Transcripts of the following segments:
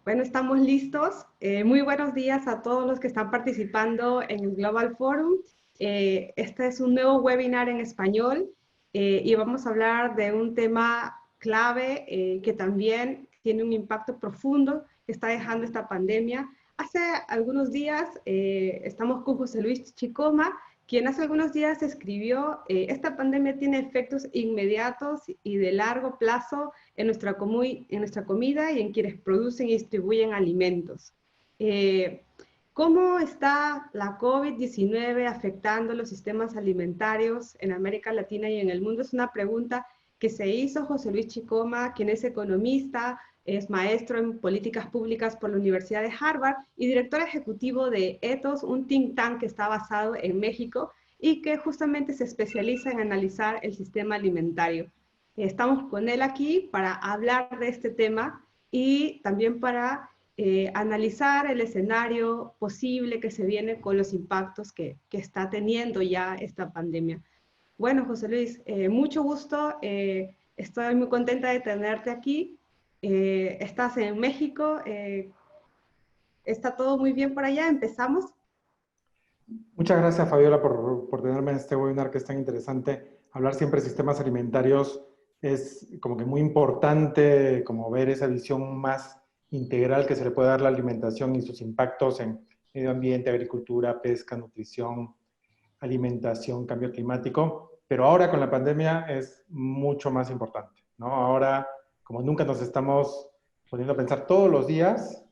Bueno, estamos listos. Muy buenos días a todos los que están participando en el Global Forum. Este es un nuevo webinar en español y vamos a hablar de un tema clave que también tiene un impacto profundo que está dejando esta pandemia. Hace algunos días estamos con José Luis Chicoma, quien hace algunos días escribió, esta pandemia tiene efectos inmediatos y de largo plazo en nuestra comida y en quienes producen y distribuyen alimentos. Eh, ¿Cómo está la COVID-19 afectando los sistemas alimentarios en América Latina y en el mundo? Es una pregunta que se hizo José Luis Chicoma, quien es economista, es maestro en políticas públicas por la Universidad de Harvard y director ejecutivo de Ethos, un think tank que está basado en México y que justamente se especializa en analizar el sistema alimentario. Estamos con él aquí para hablar de este tema y también para analizar el escenario posible que se viene con los impactos que está teniendo ya esta pandemia. Bueno, José Luis, mucho gusto. Estoy muy contenta de tenerte aquí. Estás en México. ¿Está todo muy bien por allá? ¿Empezamos? Muchas gracias, Fabiola, por tenerme en este webinar que es tan interesante. Hablar siempre de sistemas alimentarios es como que muy importante, como ver esa visión más integral que se le puede dar a la alimentación y sus impactos en medio ambiente, agricultura, pesca, nutrición, alimentación, cambio climático. Pero ahora con la pandemia es mucho más importante, ¿no? Ahora, como nunca nos estamos poniendo a pensar todos los días,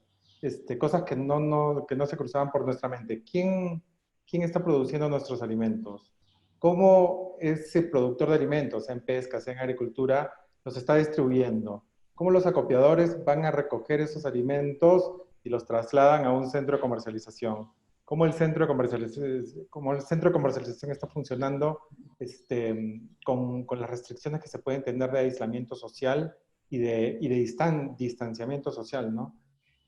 cosas que no se cruzaban por nuestra mente. ¿Quién está produciendo nuestros alimentos? ¿Cómo ese productor de alimentos, sea en pesca, sea en agricultura, los está distribuyendo? ¿Cómo los acopiadores van a recoger esos alimentos y los trasladan a un centro de comercialización? ¿Cómo el centro de comercialización está funcionando con las restricciones que se pueden tener de aislamiento social y de distanciamiento social, ¿no?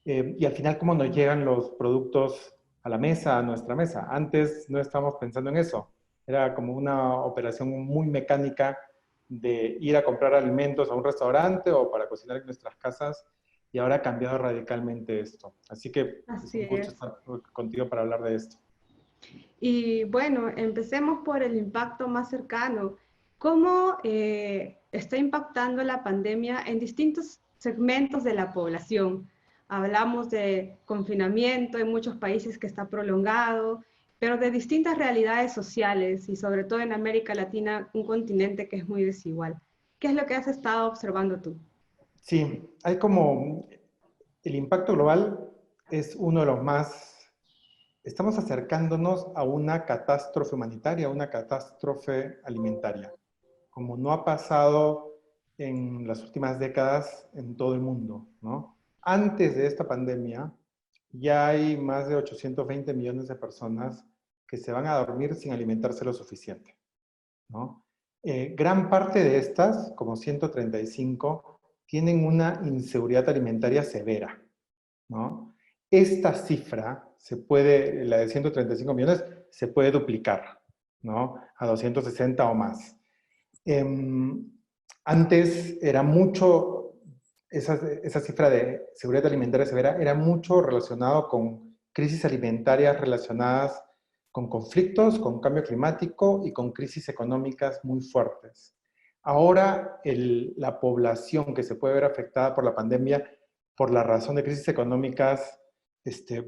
Y al final, ¿cómo nos llegan los productos a la mesa, a nuestra mesa? Antes no estábamos pensando en eso. Era como una operación muy mecánica de ir a comprar alimentos a un restaurante o para cocinar en nuestras casas, y ahora ha cambiado radicalmente esto. Así que es Así un gusto es. estar contigo para hablar de esto. Y bueno, empecemos por el impacto más cercano. ¿Cómo está impactando la pandemia en distintos segmentos de la población? Hablamos de confinamiento en muchos países que está prolongado, pero de distintas realidades sociales y sobre todo en América Latina, un continente que es muy desigual. ¿Qué es lo que has estado observando tú? Sí, hay como el impacto global es uno de los más. Estamos acercándonos a una catástrofe humanitaria, a una catástrofe alimentaria, como no ha pasado en las últimas décadas en todo el mundo, ¿no? Antes de esta pandemia, ya hay más de 820 millones de personas que se van a dormir sin alimentarse lo suficiente, ¿no? Gran parte de estas, como 135, tienen una inseguridad alimentaria severa, ¿no? Esta cifra la de 135 millones, se puede duplicar, ¿no? A 260 o más. Eh, Antes era mucho, esa cifra de seguridad alimentaria severa era mucho relacionado con crisis alimentarias relacionadas con conflictos, con cambio climático y con crisis económicas muy fuertes. Ahora la población que se puede ver afectada por la pandemia por la razón de crisis económicas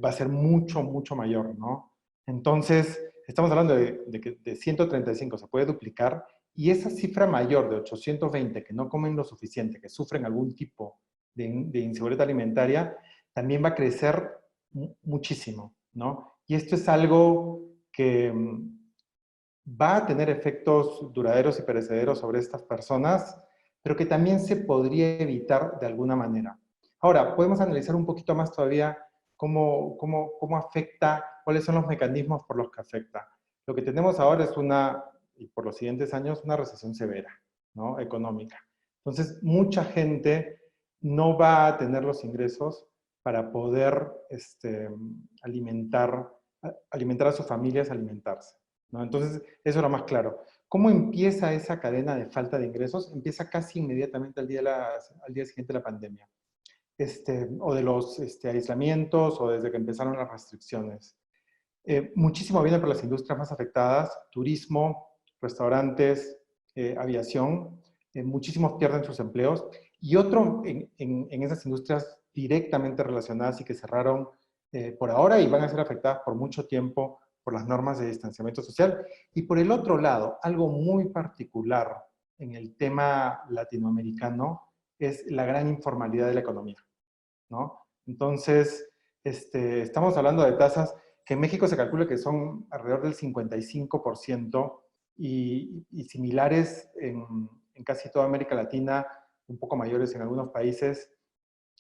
va a ser mucho, mucho mayor, ¿no? Entonces, estamos hablando de que de 135 se puede duplicar, y esa cifra mayor de 820 que no comen lo suficiente, que sufren algún tipo de inseguridad alimentaria, también va a crecer muchísimo, ¿no? Y esto es algo que va a tener efectos duraderos y perecederos sobre estas personas, pero que también se podría evitar de alguna manera. Ahora, podemos analizar un poquito más todavía cómo afecta, cuáles son los mecanismos por los que afecta. Lo que tenemos ahora es y por los siguientes años, una recesión severa, ¿no? Económica. Entonces, mucha gente no va a tener los ingresos para poder alimentar a sus familias, alimentarse, ¿no? Entonces, eso es lo más claro. ¿Cómo empieza esa cadena de falta de ingresos? Empieza casi inmediatamente al día siguiente de la pandemia. o de los aislamientos o desde que empezaron las restricciones. Muchísimo viene por las industrias más afectadas, turismo, restaurantes, aviación, muchísimos pierden sus empleos, y otro en esas industrias directamente relacionadas y que cerraron por ahora y van a ser afectadas por mucho tiempo por las normas de distanciamiento social. Y por el otro lado, algo muy particular en el tema latinoamericano es la gran informalidad de la economía, ¿no? Entonces, estamos hablando de tasas que en México se calcula que son alrededor del 55% y similares en casi toda América Latina, un poco mayores en algunos países.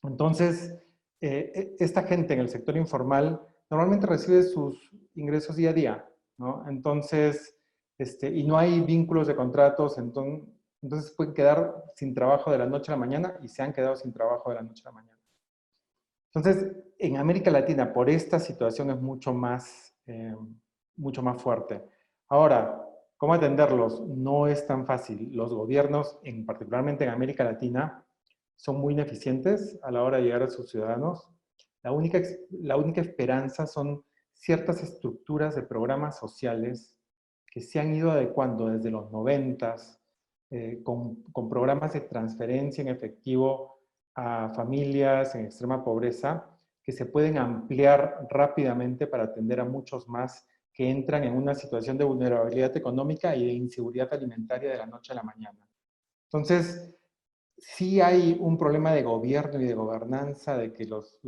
Entonces, esta gente en el sector informal normalmente recibe sus ingresos día a día, ¿no? Entonces, y no hay vínculos de contratos, entonces pueden quedar sin trabajo de la noche a la mañana y se han quedado sin trabajo de la noche a la mañana. Entonces, en América Latina, por esta situación es mucho más fuerte. Ahora, ¿cómo atenderlos? No es tan fácil. Los gobiernos, particularmente en América Latina, son muy ineficientes a la hora de llegar a sus ciudadanos. La única esperanza son ciertas estructuras de programas sociales que se han ido adecuando desde los 90s, con programas de transferencia en efectivo a familias en extrema pobreza, que se pueden ampliar rápidamente para atender a muchos más que entran en una situación de vulnerabilidad económica y de inseguridad alimentaria de la noche a la mañana. Entonces, sí hay un problema de gobierno y de gobernanza, de que los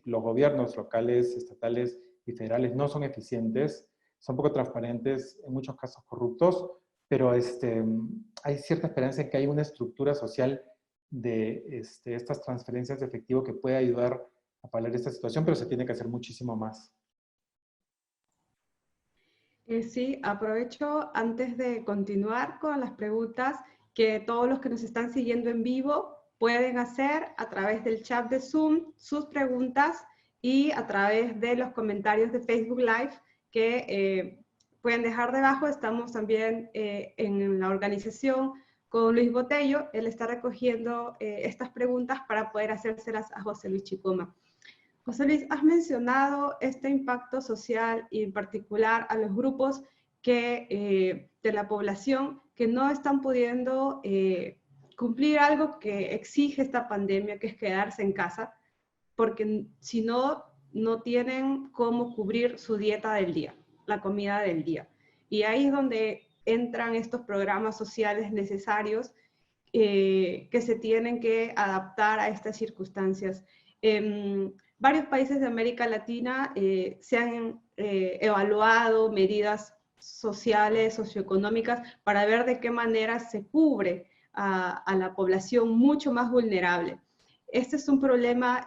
gobiernos locales, estatales y federales no son eficientes, son poco transparentes, en muchos casos corruptos, pero hay cierta esperanza en que hay una estructura social de estas transferencias de efectivo que puede ayudar a paliar esta situación, pero se tiene que hacer muchísimo más. Sí, aprovecho antes de continuar con las preguntas que todos los que nos están siguiendo en vivo pueden hacer a través del chat de Zoom sus preguntas y a través de los comentarios de Facebook Live que pueden dejar debajo. Estamos también en la organización con Luis Botello. Él está recogiendo estas preguntas para poder hacérselas a José Luis Chicoma. José Luis, has mencionado este impacto social y en particular a los grupos de la población que no están pudiendo cumplir algo que exige esta pandemia, que es quedarse en casa, porque si no, no tienen cómo cubrir su dieta del día, la comida del día. Y ahí es donde entran estos programas sociales necesarios que se tienen que adaptar a estas circunstancias. Varios países de América Latina se han evaluado medidas sociales, socioeconómicas, para ver de qué manera se cubre a la población mucho más vulnerable. Este es un problema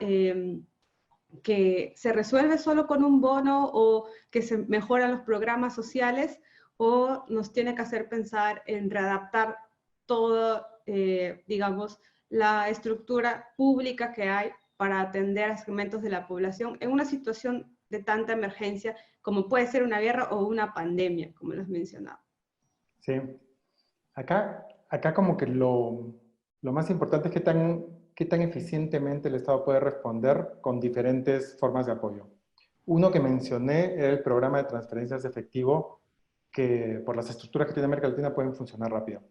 que se resuelve solo con un bono o que se mejoran los programas sociales, o nos tiene que hacer pensar en readaptar todo, digamos, la estructura pública que hay para atender a segmentos de la población en una situación de tanta emergencia como puede ser una guerra o una pandemia, como lo has mencionado. Sí. Acá como que lo más importante es qué tan eficientemente el Estado puede responder con diferentes formas de apoyo. Uno que mencioné era el programa de transferencias de efectivo, que por las estructuras que tiene América Latina pueden funcionar rápido.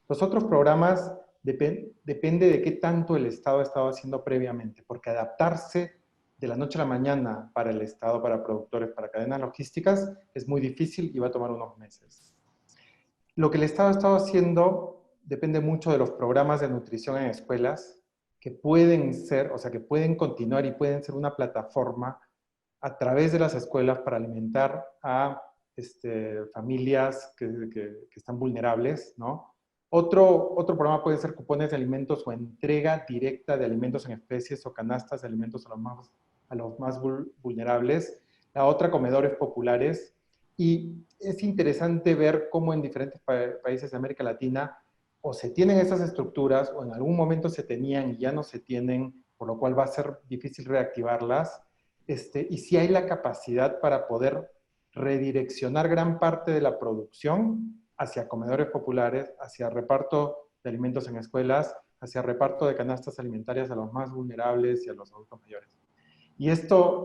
Los otros programas depende de qué tanto el Estado ha estado haciendo previamente, porque adaptarse de la noche a la mañana para el Estado, para productores, para cadenas logísticas, es muy difícil y va a tomar unos meses. Lo que el Estado ha estado haciendo depende mucho de los programas de nutrición en escuelas, que pueden ser, o sea, que pueden continuar y pueden ser una plataforma a través de las escuelas para alimentar a familias que están vulnerables, ¿no? Otro programa puede ser cupones de alimentos o entrega directa de alimentos en especies o canastas de alimentos a los más vulnerables. La otra, comedores populares. Y es interesante ver cómo en diferentes países de América Latina o se tienen esas estructuras o en algún momento se tenían y ya no se tienen, por lo cual va a ser difícil reactivarlas. Y si hay la capacidad para poder redireccionar gran parte de la producción hacia comedores populares, hacia reparto de alimentos en escuelas, hacia reparto de canastas alimentarias a los más vulnerables y a los adultos mayores. Y esto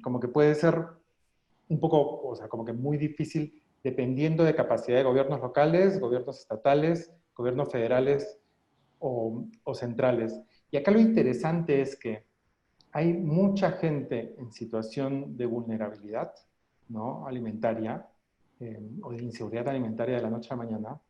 como que puede ser un poco, o sea, como que muy difícil dependiendo de capacidad de gobiernos locales, gobiernos estatales, gobiernos federales o centrales. Y acá lo interesante es que hay mucha gente en situación de vulnerabilidad, ¿no? Alimentaria, o de inseguridad alimentaria de la noche a la mañana,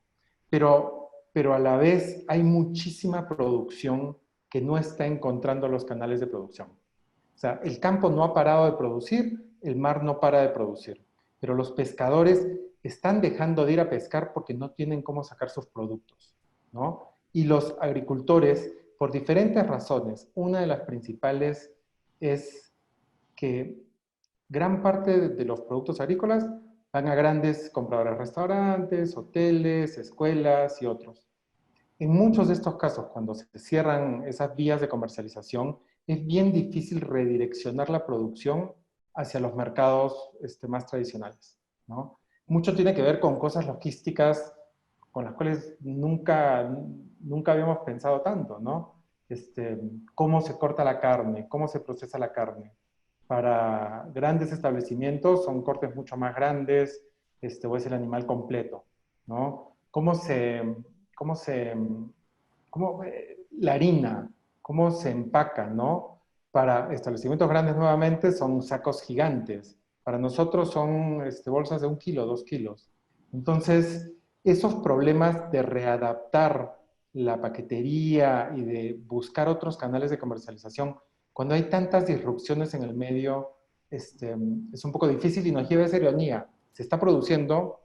pero a la vez hay muchísima producción que no está encontrando los canales de producción. O sea, el campo no ha parado de producir, el mar no para de producir, pero los pescadores están dejando de ir a pescar porque no tienen cómo sacar sus productos, ¿no? Y los agricultores, por diferentes razones, una de las principales es que gran parte de los productos agrícolas van a grandes compradores, restaurantes, hoteles, escuelas y otros. En muchos de estos casos, cuando se cierran esas vías de comercialización, es bien difícil redireccionar la producción hacia los mercados más tradicionales, ¿no? Mucho tiene que ver con cosas logísticas con las cuales nunca habíamos pensado tanto, ¿no? Cómo se corta la carne, cómo se procesa la carne. Para grandes establecimientos son cortes mucho más grandes, o es el animal completo, ¿no? Cómo se, la harina, cómo se empaca, ¿no? Para establecimientos grandes nuevamente son sacos gigantes. Para nosotros son bolsas de 1 kilo, 2 kilos. Entonces, esos problemas de readaptar la paquetería y de buscar otros canales de comercialización, cuando hay tantas disrupciones en el medio, es un poco difícil y nos lleva a esa ironía. Se está produciendo,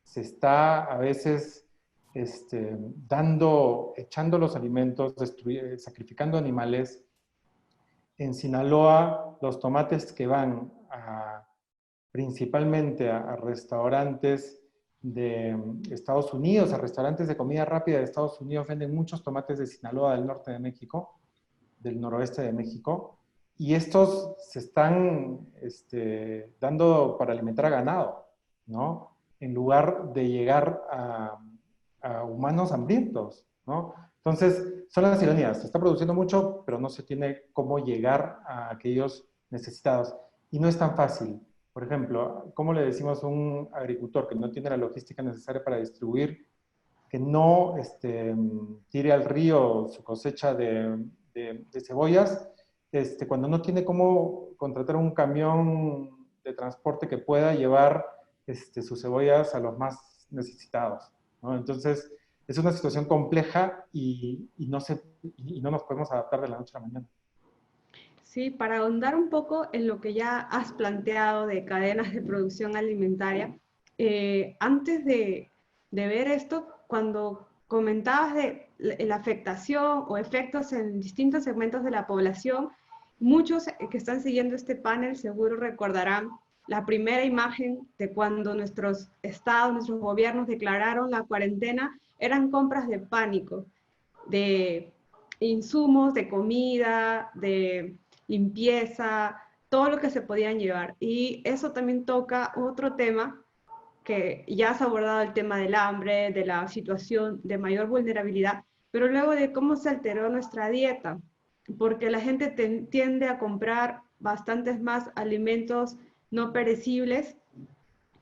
se está a veces echando los alimentos, sacrificando animales. En Sinaloa, los tomates que van principalmente a restaurantes de Estados Unidos, a restaurantes de comida rápida de Estados Unidos, venden muchos tomates de Sinaloa, del norte de México, del noroeste de México, y estos se están dando para alimentar a ganado, ¿no? En lugar de llegar a humanos hambrientos, ¿no? Entonces, son las ironías. Se está produciendo mucho, pero no se tiene cómo llegar a aquellos necesitados. Y no es tan fácil. Por ejemplo, ¿cómo le decimos a un agricultor que no tiene la logística necesaria para distribuir, que no tire al río su cosecha de cebollas, cuando no tiene cómo contratar un camión de transporte que pueda llevar sus cebollas a los más necesitados, ¿no? Entonces, es una situación compleja y no nos podemos adaptar de la noche a la mañana. Sí, para ahondar un poco en lo que ya has planteado de cadenas de producción alimentaria, antes de ver esto, cuando comentabas de la afectación o efectos en distintos segmentos de la población, muchos que están siguiendo este panel seguro recordarán la primera imagen de cuando nuestros estados, nuestros gobiernos declararon la cuarentena, eran compras de pánico, de insumos, de comida, de limpieza, todo lo que se podían llevar. Y eso también toca otro tema que ya has abordado, el tema del hambre, de la situación de mayor vulnerabilidad, pero luego de cómo se alteró nuestra dieta, porque la gente tiende a comprar bastantes más alimentos no perecibles,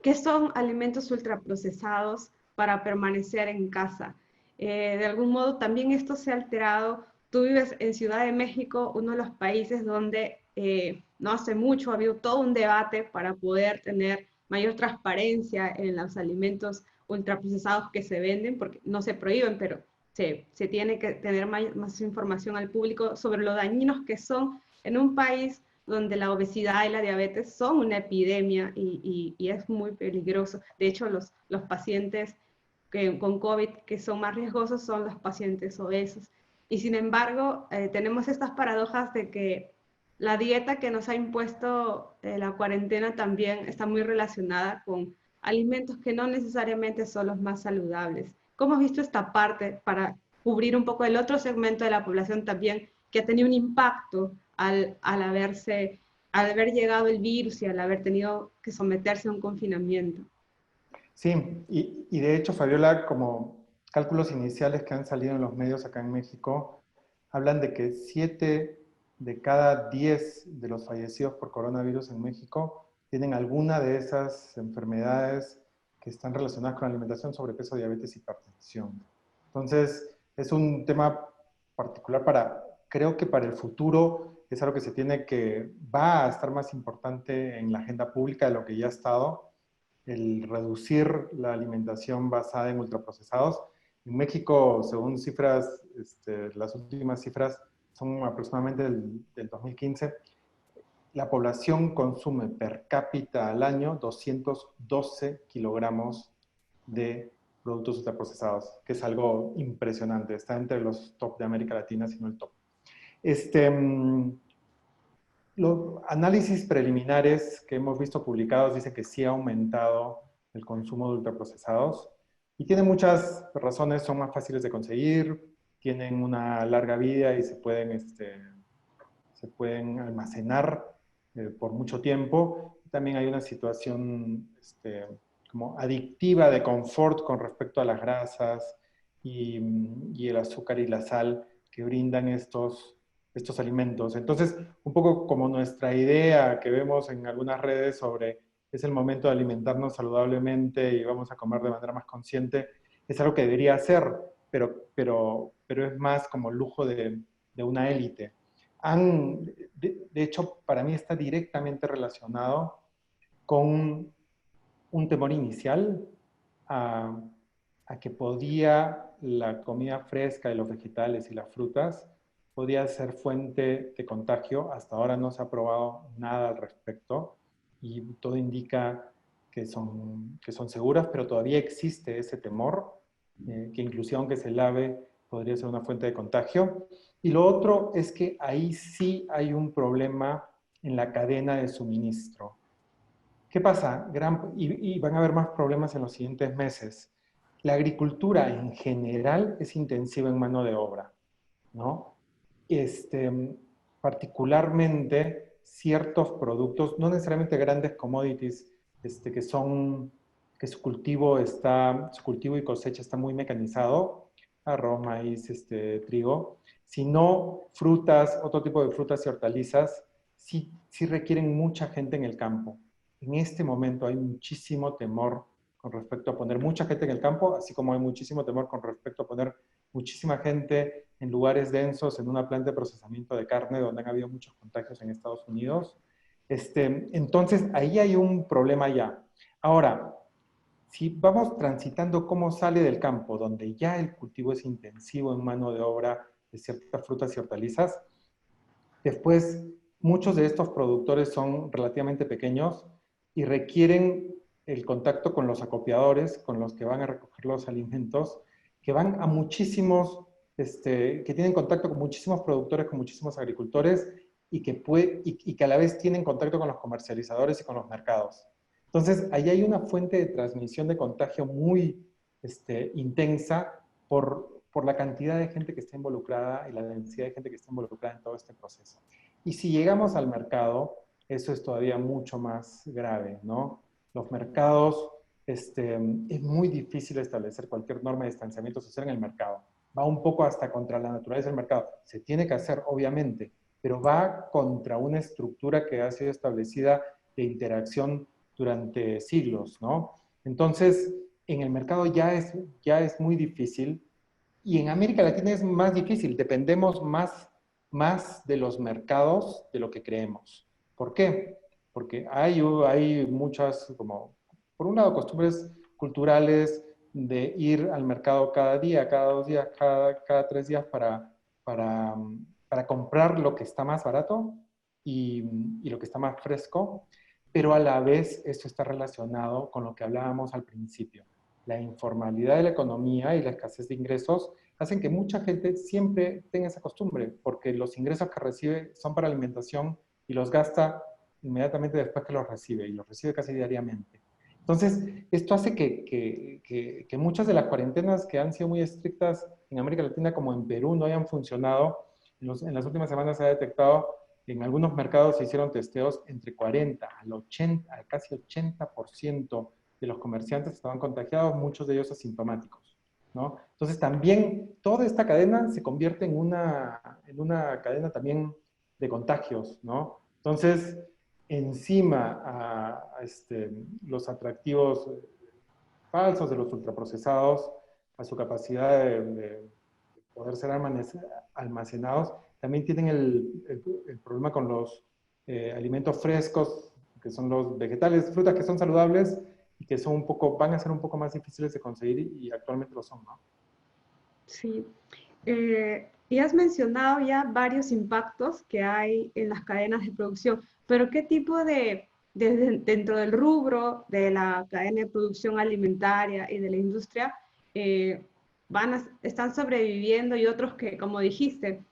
que son alimentos ultraprocesados para permanecer en casa. De algún modo también esto se ha alterado. Tú vives en Ciudad de México, uno de los países donde no hace mucho ha habido todo un debate para poder tener mayor transparencia en los alimentos ultraprocesados que se venden, porque no se prohíben, pero se tiene que tener más información al público sobre lo dañinos que son en un país donde la obesidad y la diabetes son una epidemia y es muy peligroso. De hecho, los pacientes con COVID que son más riesgosos son los pacientes obesos. Y sin embargo, tenemos estas paradojas de que la dieta que nos ha impuesto la cuarentena también está muy relacionada con alimentos que no necesariamente son los más saludables. ¿Cómo has visto esta parte para cubrir un poco el otro segmento de la población también que ha tenido un impacto al haber llegado el virus y al haber tenido que someterse a un confinamiento? Sí, y de hecho, Fabiola, como cálculos iniciales que han salido en los medios acá en México hablan de que 7 de cada 10 de los fallecidos por coronavirus en México tienen alguna de esas enfermedades que están relacionadas con la alimentación, sobrepeso, diabetes y hipertensión. Entonces, es un tema particular creo que para el futuro es algo que va a estar más importante en la agenda pública de lo que ya ha estado, el reducir la alimentación basada en ultraprocesados. En México, según cifras, las últimas cifras son aproximadamente del 2015, la población consume per cápita al año 212 kilogramos de productos ultraprocesados, que es algo impresionante. Está entre los top de América Latina, si no el top. Los análisis preliminares que hemos visto publicados dicen que sí ha aumentado el consumo de ultraprocesados y tiene muchas razones, son más fáciles de conseguir, tienen una larga vida y se pueden almacenar por mucho tiempo. También hay una situación como adictiva de confort con respecto a las grasas y el azúcar y la sal que brindan estos alimentos. Entonces, un poco como nuestra idea que vemos en algunas redes sobre es el momento de alimentarnos saludablemente y vamos a comer de manera más consciente, es algo que debería ser, pero es más como lujo de una élite. De hecho, para mí está directamente relacionado con un temor inicial a, a que podía la comida fresca de los vegetales y las frutas podía ser fuente de contagio. Hasta ahora no se ha probado nada al respecto y todo indica que son seguras, pero todavía existe ese temor, que inclusive aunque se lave, podría ser una fuente de contagio. Y lo otro es que ahí sí hay un problema en la cadena de suministro. ¿Qué pasa? Y van a haber más problemas en los siguientes meses. La agricultura en general es intensiva en mano de obra, ¿no? Particularmente ciertos productos, no necesariamente grandes commodities, que su cultivo y cosecha está muy mecanizado, arroz, maíz, trigo, sino frutas, otro tipo de frutas y hortalizas, sí requieren mucha gente en el campo. En este momento hay muchísimo temor con respecto a poner mucha gente en el campo, así como hay muchísimo temor con respecto a poner muchísima gente en lugares densos, en una planta de procesamiento de carne donde han habido muchos contagios en Estados Unidos. Entonces, ahí hay un problema ya. Ahora, si vamos transitando cómo sale del campo, donde ya el cultivo es intensivo en mano de obra de ciertas frutas y hortalizas, después muchos de estos productores son relativamente pequeños y requieren el contacto con los acopiadores, con los que van a recoger los alimentos, que van a muchísimos, que tienen contacto con muchísimos productores, con muchísimos agricultores y que a la vez tienen contacto con los comercializadores y con los mercados. Entonces, ahí hay una fuente de transmisión de contagio muy intensa por la cantidad de gente que está involucrada y la densidad de gente que está involucrada en todo este proceso. Y si llegamos al mercado, eso es todavía mucho más grave, ¿no? Los mercados, es muy difícil establecer cualquier norma de distanciamiento social en el mercado. Va un poco hasta contra la naturaleza del mercado. Se tiene que hacer, obviamente, pero va contra una estructura que ha sido establecida de interacción durante siglos, ¿no? Entonces, en el mercado ya es muy difícil y en América Latina es más difícil, dependemos más de los mercados de lo que creemos. ¿Por qué? Porque hay muchas, como, por un lado, costumbres culturales de ir al mercado cada día, cada 2 días, cada 3 días para comprar lo que está más barato y lo que está más fresco, pero a la vez esto está relacionado con lo que hablábamos al principio. La informalidad de la economía y la escasez de ingresos hacen que mucha gente siempre tenga esa costumbre, porque los ingresos que recibe son para alimentación y los gasta inmediatamente después que los recibe, y los recibe casi diariamente. Entonces, esto hace que muchas de las cuarentenas que han sido muy estrictas en América Latina, como en Perú, no hayan funcionado. En las últimas semanas se ha detectado, en algunos mercados se hicieron testeos entre 40 al 80, al casi 80% de los comerciantes estaban contagiados, muchos de ellos asintomáticos. ¿no? Entonces también toda esta cadena se convierte en una cadena también de contagios, ¿no? Entonces, encima los atractivos falsos de los ultraprocesados, a su capacidad de poder ser almacenados, también tienen el problema con los alimentos frescos, que son los vegetales, frutas que son saludables y que son un poco, van a ser un poco más difíciles de conseguir y actualmente lo son, ¿no? Sí. Y has mencionado ya varios impactos que hay en las cadenas de producción, pero ¿qué tipo dentro del rubro de la cadena de producción alimentaria y de la industria, eh, están sobreviviendo y otros que, como dijiste,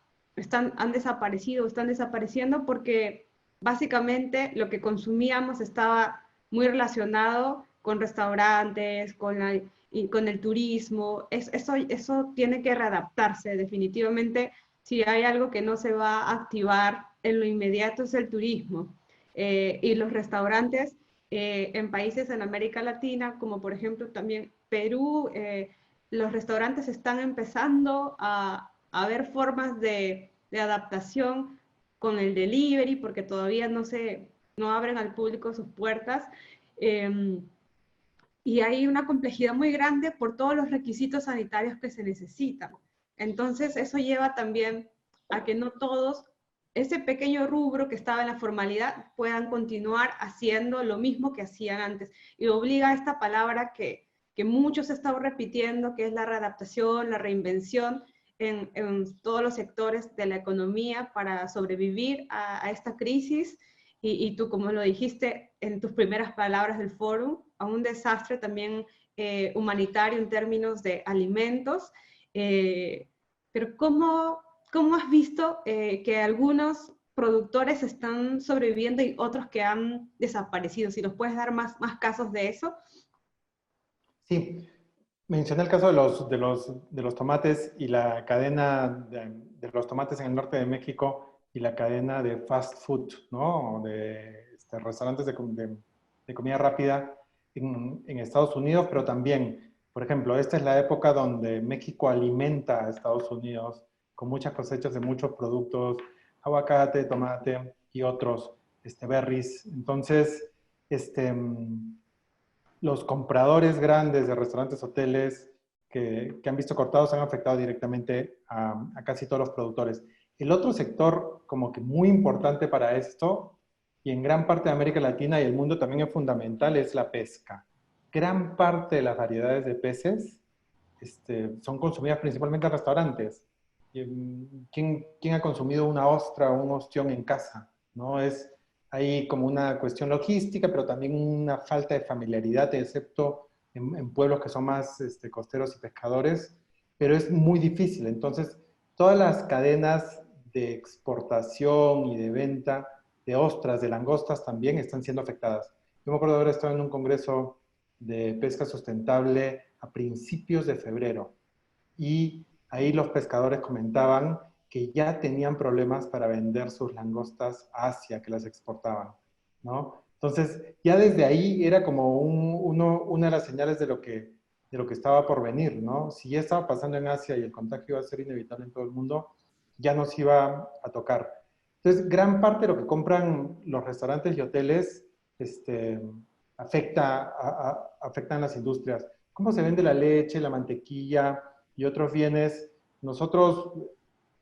han desaparecido, están desapareciendo porque básicamente lo que consumíamos estaba muy relacionado con restaurantes, y con el turismo? Eso tiene que readaptarse definitivamente. Si hay algo que no se va a activar en lo inmediato es el turismo. Y los restaurantes en países en América Latina, como por ejemplo también Perú, los restaurantes están empezando a ver formas de adaptación con el delivery, porque todavía no abren al público sus puertas. Y hay una complejidad muy grande por todos los requisitos sanitarios que se necesitan. Entonces, eso lleva también a que no todos, ese pequeño rubro que estaba en la formalidad, puedan continuar haciendo lo mismo que hacían antes. Y obliga a esta palabra que muchos están repitiendo, que es la readaptación, la reinvención en todos los sectores de la economía para sobrevivir a esta crisis y tú, como lo dijiste en tus primeras palabras del foro, a un desastre también humanitario en términos de alimentos. Eh, pero ¿cómo has visto que algunos productores están sobreviviendo y otros que han desaparecido? Si nos puedes dar más casos de eso. Sí, mencioné el caso de los tomates y la cadena de los tomates en el norte de México y la cadena de fast food, ¿no? De restaurantes de comida rápida en Estados Unidos, pero también, por ejemplo, esta es la época donde México alimenta a Estados Unidos con muchas cosechas de muchos productos, aguacate, tomate y otros, berries. Entonces, este, los compradores grandes de restaurantes, hoteles que han visto cortados han afectado directamente a casi todos los productores. El otro sector como que muy importante para esto, y en gran parte de América Latina y el mundo también es fundamental, es la pesca. Gran parte de las variedades de peces son consumidas principalmente en restaurantes. ¿Quién ha consumido una ostra o un ostión en casa? ¿No? Hay como una cuestión logística, pero también una falta de familiaridad, excepto en pueblos que son más costeros y pescadores, pero es muy difícil. Entonces, todas las cadenas de exportación y de venta de ostras, de langostas también están siendo afectadas. Yo me acuerdo de haber estado en un congreso de pesca sustentable a principios de febrero y ahí los pescadores comentaban que ya tenían problemas para vender sus langostas a Asia, que las exportaban, ¿no? Entonces, ya desde ahí era como una de las señales de lo que estaba por venir, ¿no? Si ya estaba pasando en Asia y el contagio iba a ser inevitable en todo el mundo, ya nos iba a tocar. Entonces, gran parte de lo que compran los restaurantes y hoteles afectan las industrias. ¿Cómo se vende la leche, la mantequilla y otros bienes? Nosotros,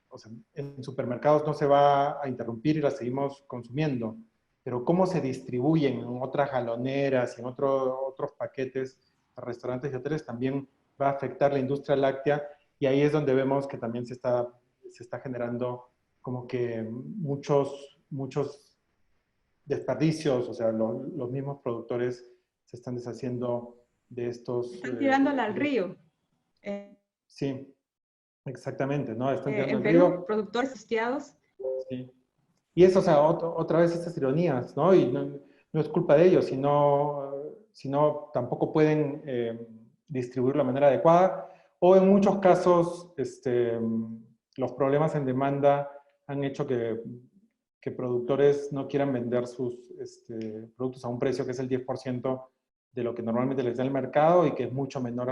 o sea, en supermercados no se va a interrumpir y la seguimos consumiendo, pero cómo se distribuyen en otras galoneras y en otros paquetes a restaurantes y hoteles también va a afectar la industria láctea, y ahí es donde vemos que también se está generando como que muchos desperdicios, o sea, los mismos productores se están deshaciendo de estos... Están tirándola al río. sí, exactamente, ¿no? Están tirando En el Perú, río. productores hostiados. Sí. Y eso, o sea, otra vez estas ironías, ¿no? Y no es culpa de ellos, sino tampoco pueden distribuirlo de manera adecuada. O en muchos casos, los problemas en demanda han hecho que productores no quieran vender sus productos a un precio que es el 10% de lo que normalmente les da el mercado y que es mucho menor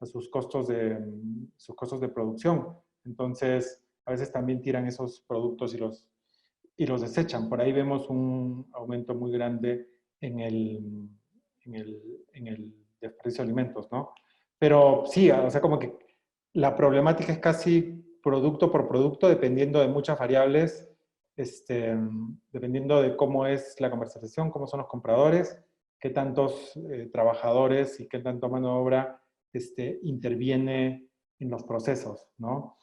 sus costos de producción. Entonces, a veces también tiran esos productos y los desechan. Por ahí vemos un aumento muy grande en el desperdicio de alimentos, ¿no? Pero sí, o sea, como que la problemática es casi producto por producto, dependiendo de muchas variables, dependiendo de cómo es la comercialización, cómo son los compradores, qué tantos trabajadores y qué tanta mano de obra interviene en los procesos, ¿no?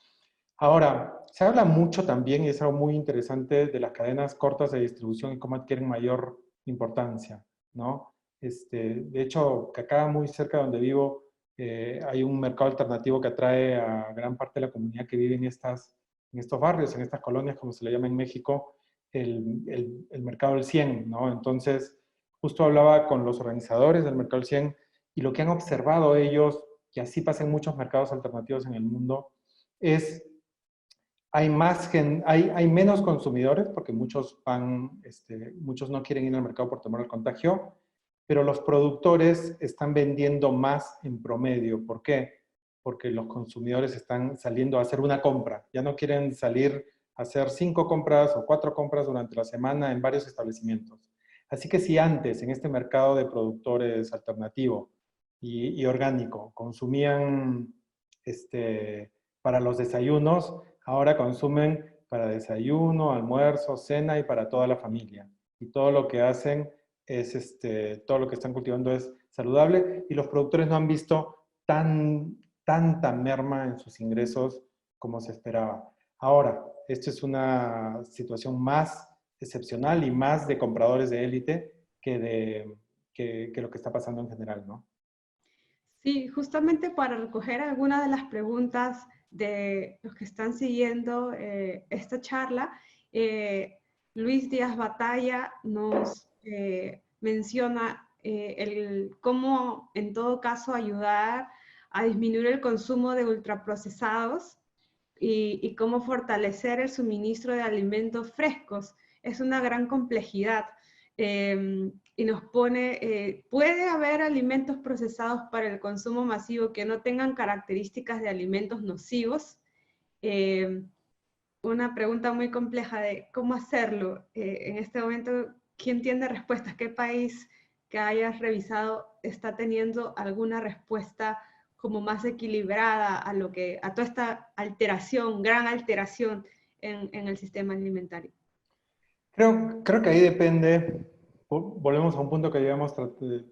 Ahora, se habla mucho también, y es algo muy interesante, de las cadenas cortas de distribución y cómo adquieren mayor importancia, ¿no? De hecho, que acá muy cerca de donde vivo, hay un mercado alternativo que atrae a gran parte de la comunidad que vive en estos barrios, en estas colonias, como se le llama en México, el mercado del 100, ¿no? Entonces, justo hablaba con los organizadores del mercado del 100 y lo que han observado ellos, que así pasa en muchos mercados alternativos en el mundo, es hay menos consumidores porque muchos no quieren ir al mercado por temor al contagio, pero los productores están vendiendo más en promedio. ¿Por qué? Porque los consumidores están saliendo a hacer una compra. Ya no quieren salir a hacer 5 compras o 4 compras durante la semana en varios establecimientos. Así que si antes en este mercado de productores alternativo y orgánico consumían para los desayunos, ahora consumen para desayuno, almuerzo, cena y para toda la familia. Y todo lo que hacen todo lo que están cultivando es saludable y los productores no han visto tanta merma en sus ingresos como se esperaba. Ahora, esto es una situación más excepcional y más de compradores de élite que lo que está pasando en general, ¿no? Sí, justamente para recoger algunas de las preguntas de los que están siguiendo esta charla, Luis Díaz Batalla nos menciona cómo en todo caso ayudar a disminuir el consumo de ultraprocesados y cómo fortalecer el suministro de alimentos frescos. Es una gran complejidad. Y nos pone, ¿puede haber alimentos procesados para el consumo masivo que no tengan características de alimentos nocivos? Eh, una pregunta muy compleja de cómo hacerlo. En este momento, ¿quién tiene respuestas? ¿Qué país que hayas revisado está teniendo alguna respuesta como más equilibrada a toda esta alteración, gran alteración en el sistema alimentario? Creo que ahí depende, volvemos a un punto que habíamos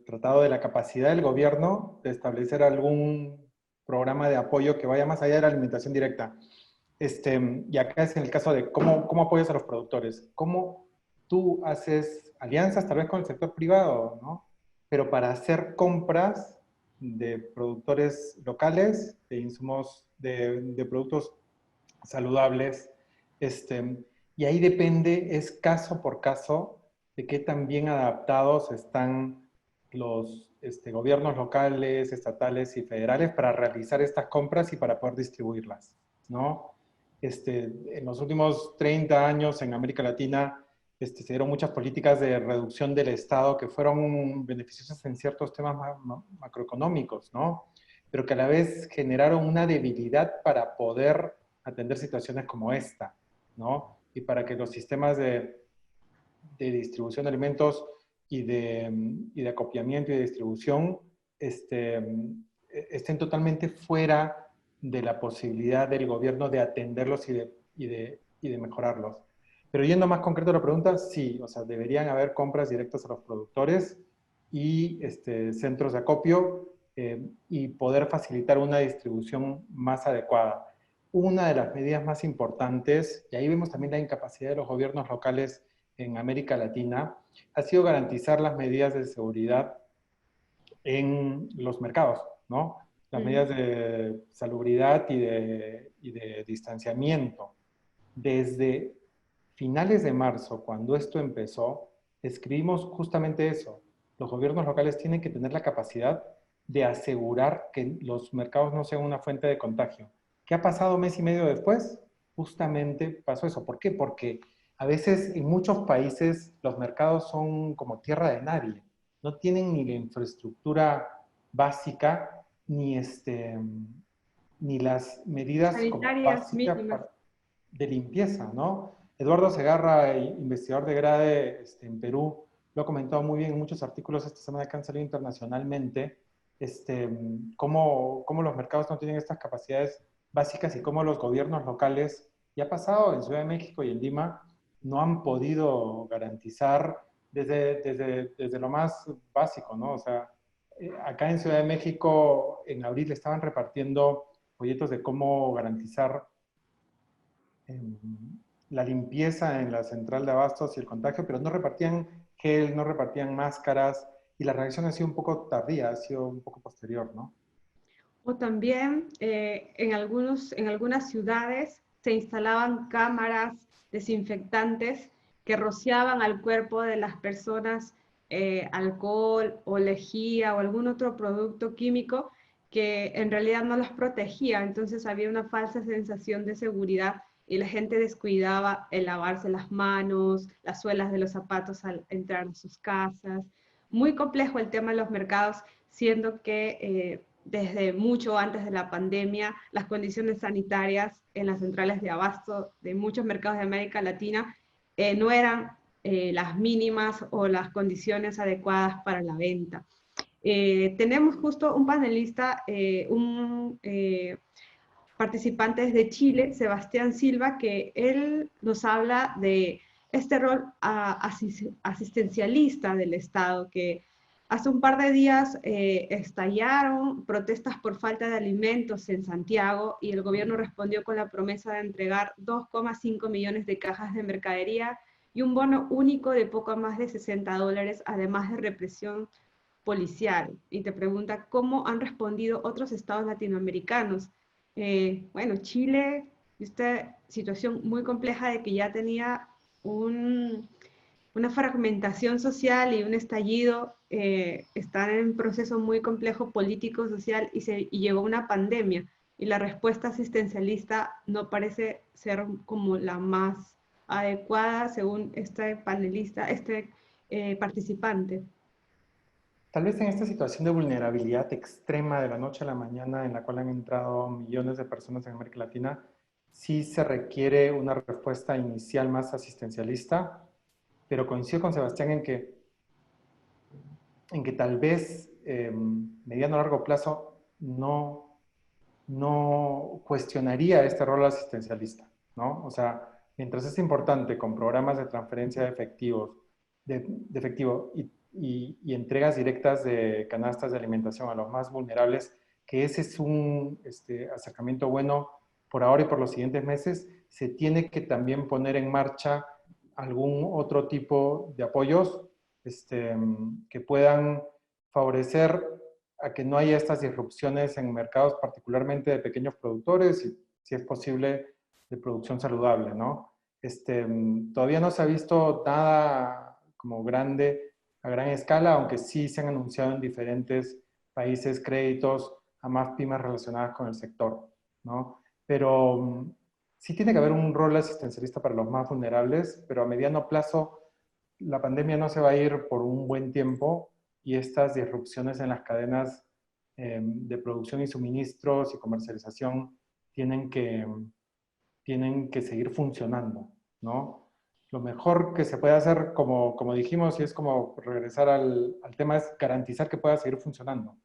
tratado de la capacidad del gobierno de establecer algún programa de apoyo que vaya más allá de la alimentación directa. Y acá es en el caso de cómo apoyas a los productores, cómo tú haces alianzas tal vez con el sector privado, ¿no? Pero para hacer compras de productores locales, de insumos, de productos saludables, y ahí depende, es caso por caso, de qué tan bien adaptados están los gobiernos locales, estatales y federales para realizar estas compras y para poder distribuirlas, ¿no? En los últimos 30 años en América Latina se dieron muchas políticas de reducción del Estado que fueron beneficiosas en ciertos temas macroeconómicos, ¿no? Pero que a la vez generaron una debilidad para poder atender situaciones como esta, ¿no? Y para que los sistemas de distribución de alimentos y de acopiamiento y de distribución estén totalmente fuera de la posibilidad del gobierno de atenderlos y de mejorarlos. Pero yendo más concreto a la pregunta, sí, o sea, deberían haber compras directas a los productores y centros de acopio y poder facilitar una distribución más adecuada. Una de las medidas más importantes, y ahí vemos también la incapacidad de los gobiernos locales en América Latina, ha sido garantizar las medidas de seguridad en los mercados, ¿no? Las medidas de salubridad y de distanciamiento. Desde finales de marzo, cuando esto empezó, escribimos justamente eso. Los gobiernos locales tienen que tener la capacidad de asegurar que los mercados no sean una fuente de contagio. ¿Qué ha pasado mes y medio después? Justamente pasó eso. ¿Por qué? Porque a veces en muchos países los mercados son como tierra de nadie. No tienen ni la infraestructura básica ni, ni las medidas como Sanitarias básicas mínimas. de limpieza, ¿no? Eduardo Segarra, investigador de GRADE en Perú, lo ha comentado muy bien en muchos artículos esta semana que han salido internacionalmente, cómo los mercados no tienen estas capacidades básicas y cómo los gobiernos locales, y ha pasado en Ciudad de México y en Lima, no han podido garantizar desde lo más básico, ¿no? O sea, acá en Ciudad de México, en abril estaban repartiendo folletos de cómo garantizar la limpieza en la central de abastos y el contagio, pero no repartían gel, no repartían máscaras, y la reacción ha sido un poco tardía, ha sido un poco posterior, ¿no? O también en algunas ciudades se instalaban cámaras desinfectantes que rociaban al cuerpo de las personas alcohol o lejía o algún otro producto químico que en realidad no las protegía. Entonces había una falsa sensación de seguridad y la gente descuidaba el lavarse las manos, las suelas de los zapatos al entrar a sus casas. Muy complejo el tema de los mercados, siendo que desde mucho antes de la pandemia, las condiciones sanitarias en las centrales de abasto de muchos mercados de América Latina no eran las mínimas o las condiciones adecuadas para la venta. Tenemos justo un panelista, participante desde Chile, Sebastián Silva, que él nos habla de este rol asistencialista del Estado, que hace un par de días estallaron protestas por falta de alimentos en Santiago y el gobierno respondió con la promesa de entregar 2,5 millones de cajas de mercadería y un bono único de poco más de $60, además de represión policial. Y te pregunta cómo han respondido otros estados latinoamericanos. Bueno, Chile, esta situación muy compleja de que ya tenía una fragmentación social y un estallido, están en un proceso muy complejo político, social y llegó una pandemia y la respuesta asistencialista no parece ser como la más adecuada según este panelista, este participante. Tal vez en esta situación de vulnerabilidad extrema de la noche a la mañana en la cual han entrado millones de personas en América Latina, sí se requiere una respuesta inicial más asistencialista, pero coincido con Sebastián en que tal vez mediano o largo plazo no cuestionaría este rol asistencialista, ¿no? O sea, mientras es importante con programas de transferencia de efectivo y entregas directas de canastas de alimentación a los más vulnerables, que ese es un acercamiento bueno por ahora y por los siguientes meses, se tiene que también poner en marcha algún otro tipo de apoyos que puedan favorecer a que no haya estas disrupciones en mercados, particularmente de pequeños productores y, si es posible, de producción saludable, ¿no? Todavía no se ha visto nada como grande a gran escala, aunque sí se han anunciado en diferentes países créditos a más pymes relacionadas con el sector, ¿no? Pero sí tiene que haber un rol asistencialista para los más vulnerables, pero a mediano plazo la pandemia no se va a ir por un buen tiempo y estas disrupciones en las cadenas de producción y suministros y comercialización tienen que, tienen que seguir funcionando, ¿no? Lo mejor que se puede hacer, como dijimos, y es como regresar al tema, es garantizar que pueda seguir funcionando,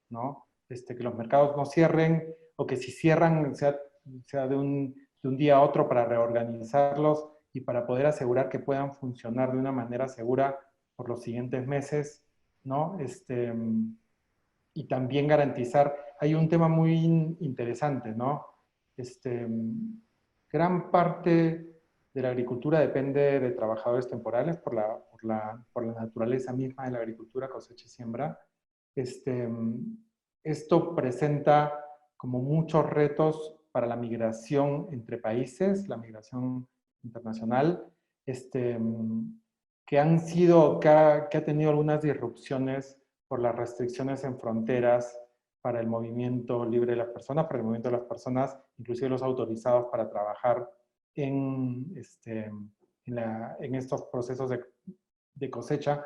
¿no? Que los mercados no cierren, o que si cierran sea de un día a otro para reorganizarlos y para poder asegurar que puedan funcionar de una manera segura por los siguientes meses, ¿no? Y también garantizar, hay un tema muy interesante, ¿no? Gran parte de la agricultura depende de trabajadores temporales por la naturaleza misma de la agricultura, cosecha y siembra. Esto presenta como muchos retos para la migración entre países, la migración internacional, que han sido, que ha tenido algunas disrupciones por las restricciones en fronteras para el movimiento libre de las personas, para el movimiento de las personas, inclusive los autorizados para trabajar en estos procesos de cosecha,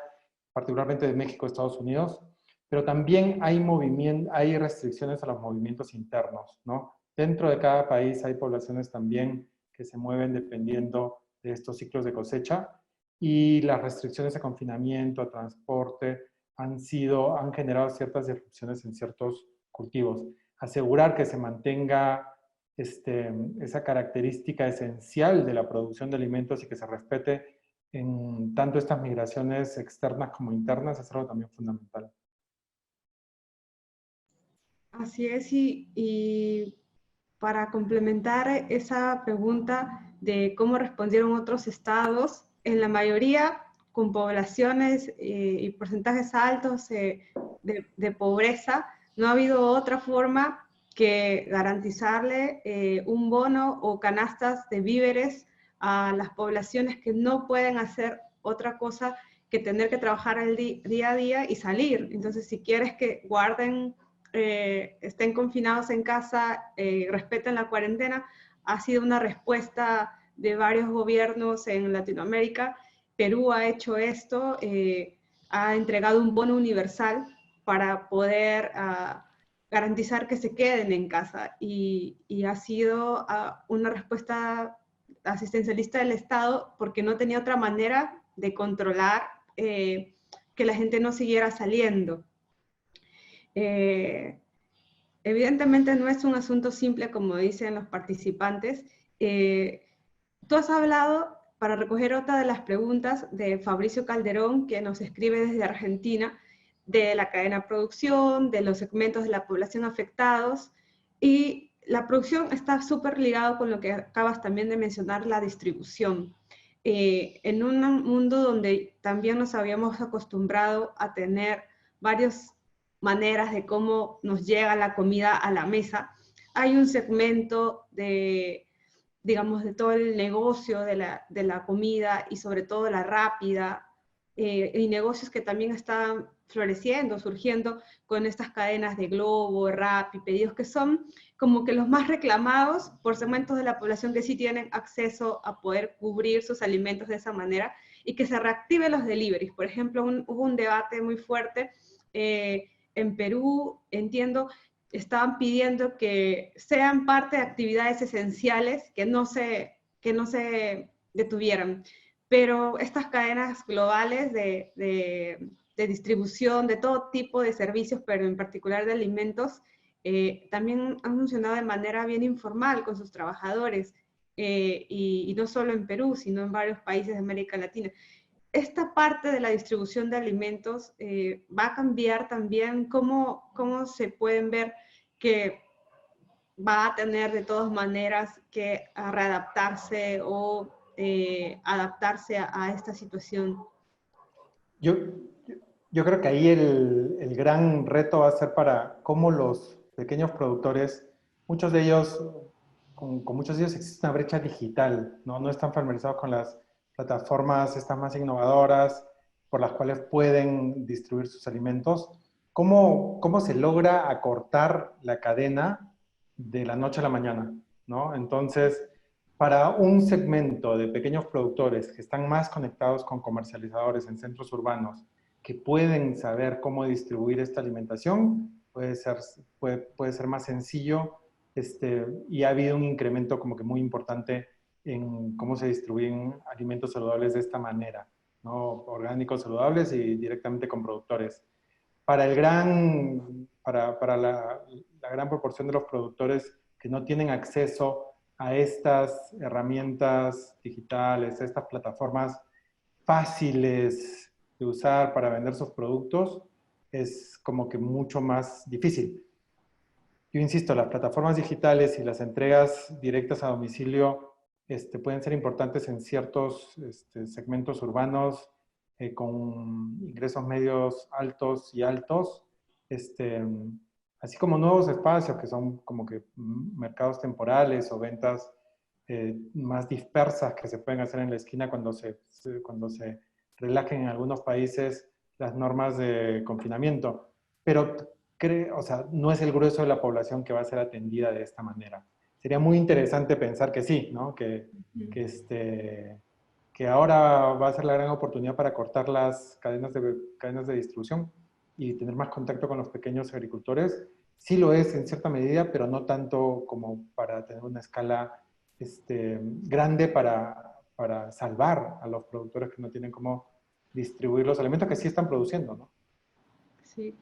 particularmente de México a Estados Unidos. pero también hay restricciones a los movimientos internos, ¿no? Dentro de cada país hay poblaciones también que se mueven dependiendo de estos ciclos de cosecha y las restricciones de confinamiento, a transporte, han generado ciertas disrupciones en ciertos cultivos. Asegurar que se mantenga esa característica esencial de la producción de alimentos y que se respete en tanto estas migraciones externas como internas es algo también fundamental. Así es, y para complementar esa pregunta de cómo respondieron otros estados, en la mayoría con poblaciones y porcentajes altos de pobreza, no ha habido otra forma que garantizarle un bono o canastas de víveres a las poblaciones que no pueden hacer otra cosa que tener que trabajar el día a día y salir. Entonces, si quieres que guarden estén confinados en casa, respeten la cuarentena, ha sido una respuesta de varios gobiernos en Latinoamérica. Perú ha hecho esto, ha entregado un bono universal para poder garantizar que se queden en casa y ha sido una respuesta asistencialista del Estado porque no tenía otra manera de controlar que la gente no siguiera saliendo. Eh, Evidentemente no es un asunto simple, como dicen los participantes. Tú has hablado, para recoger otra de las preguntas, de Fabricio Calderón, que nos escribe desde Argentina, de la cadena de producción, de los segmentos de la población afectados, y la producción está súper ligado con lo que acabas también de mencionar, la distribución. En un mundo donde también nos habíamos acostumbrado a tener varios maneras de cómo nos llega la comida a la mesa, hay un segmento de, digamos, de todo el negocio de la comida y sobre todo la rápida, y negocios que también están floreciendo, surgiendo con estas cadenas de Globo, Rappi, pedidos que son como que los más reclamados por segmentos de la población que sí tienen acceso a poder cubrir sus alimentos de esa manera y que se reactiven los deliveries. Por ejemplo, hubo un debate muy fuerte en Perú, entiendo, estaban pidiendo que sean parte de actividades esenciales que no se detuvieran. Pero estas cadenas globales de distribución de todo tipo de servicios, pero en particular de alimentos, también han funcionado de manera bien informal con sus trabajadores, y no solo en Perú, sino en varios países de América Latina. Esta parte de la distribución de alimentos va a cambiar también cómo se pueden ver que va a tener de todas maneras que readaptarse o adaptarse a esta situación. Yo, yo creo que ahí el gran reto va a ser para cómo los pequeños productores, muchos de ellos, con muchos de ellos existe una brecha digital, ¿no? No están familiarizados con las plataformas estas más innovadoras por las cuales pueden distribuir sus alimentos. ¿Cómo se logra acortar la cadena de la noche a la mañana, ¿no? Entonces, para un segmento de pequeños productores que están más conectados con comercializadores en centros urbanos, que pueden saber cómo distribuir esta alimentación, puede ser más sencillo, y ha habido un incremento como que muy importante en cómo se distribuyen alimentos saludables de esta manera, ¿no? Orgánicos saludables y directamente con productores. Para la gran proporción de los productores que no tienen acceso a estas herramientas digitales, a estas plataformas fáciles de usar para vender sus productos, es como que mucho más difícil. Yo insisto, las plataformas digitales y las entregas directas a domicilio pueden ser importantes en ciertos segmentos urbanos con ingresos medios altos y altos, este, así como nuevos espacios que son como que mercados temporales o ventas más dispersas que se pueden hacer en la esquina cuando se relajen en algunos países las normas de confinamiento. Pero o sea, no es el grueso de la población que va a ser atendida de esta manera. Sería muy interesante pensar que sí, ¿no? Que ahora va a ser la gran oportunidad para cortar las cadenas de distribución. y tener más contacto con los pequeños agricultores. Sí lo es en cierta medida, pero no tanto como para tener una escala grande para salvar a los productores que no tienen cómo distribuir los alimentos que sí están produciendo, ¿no? Sí.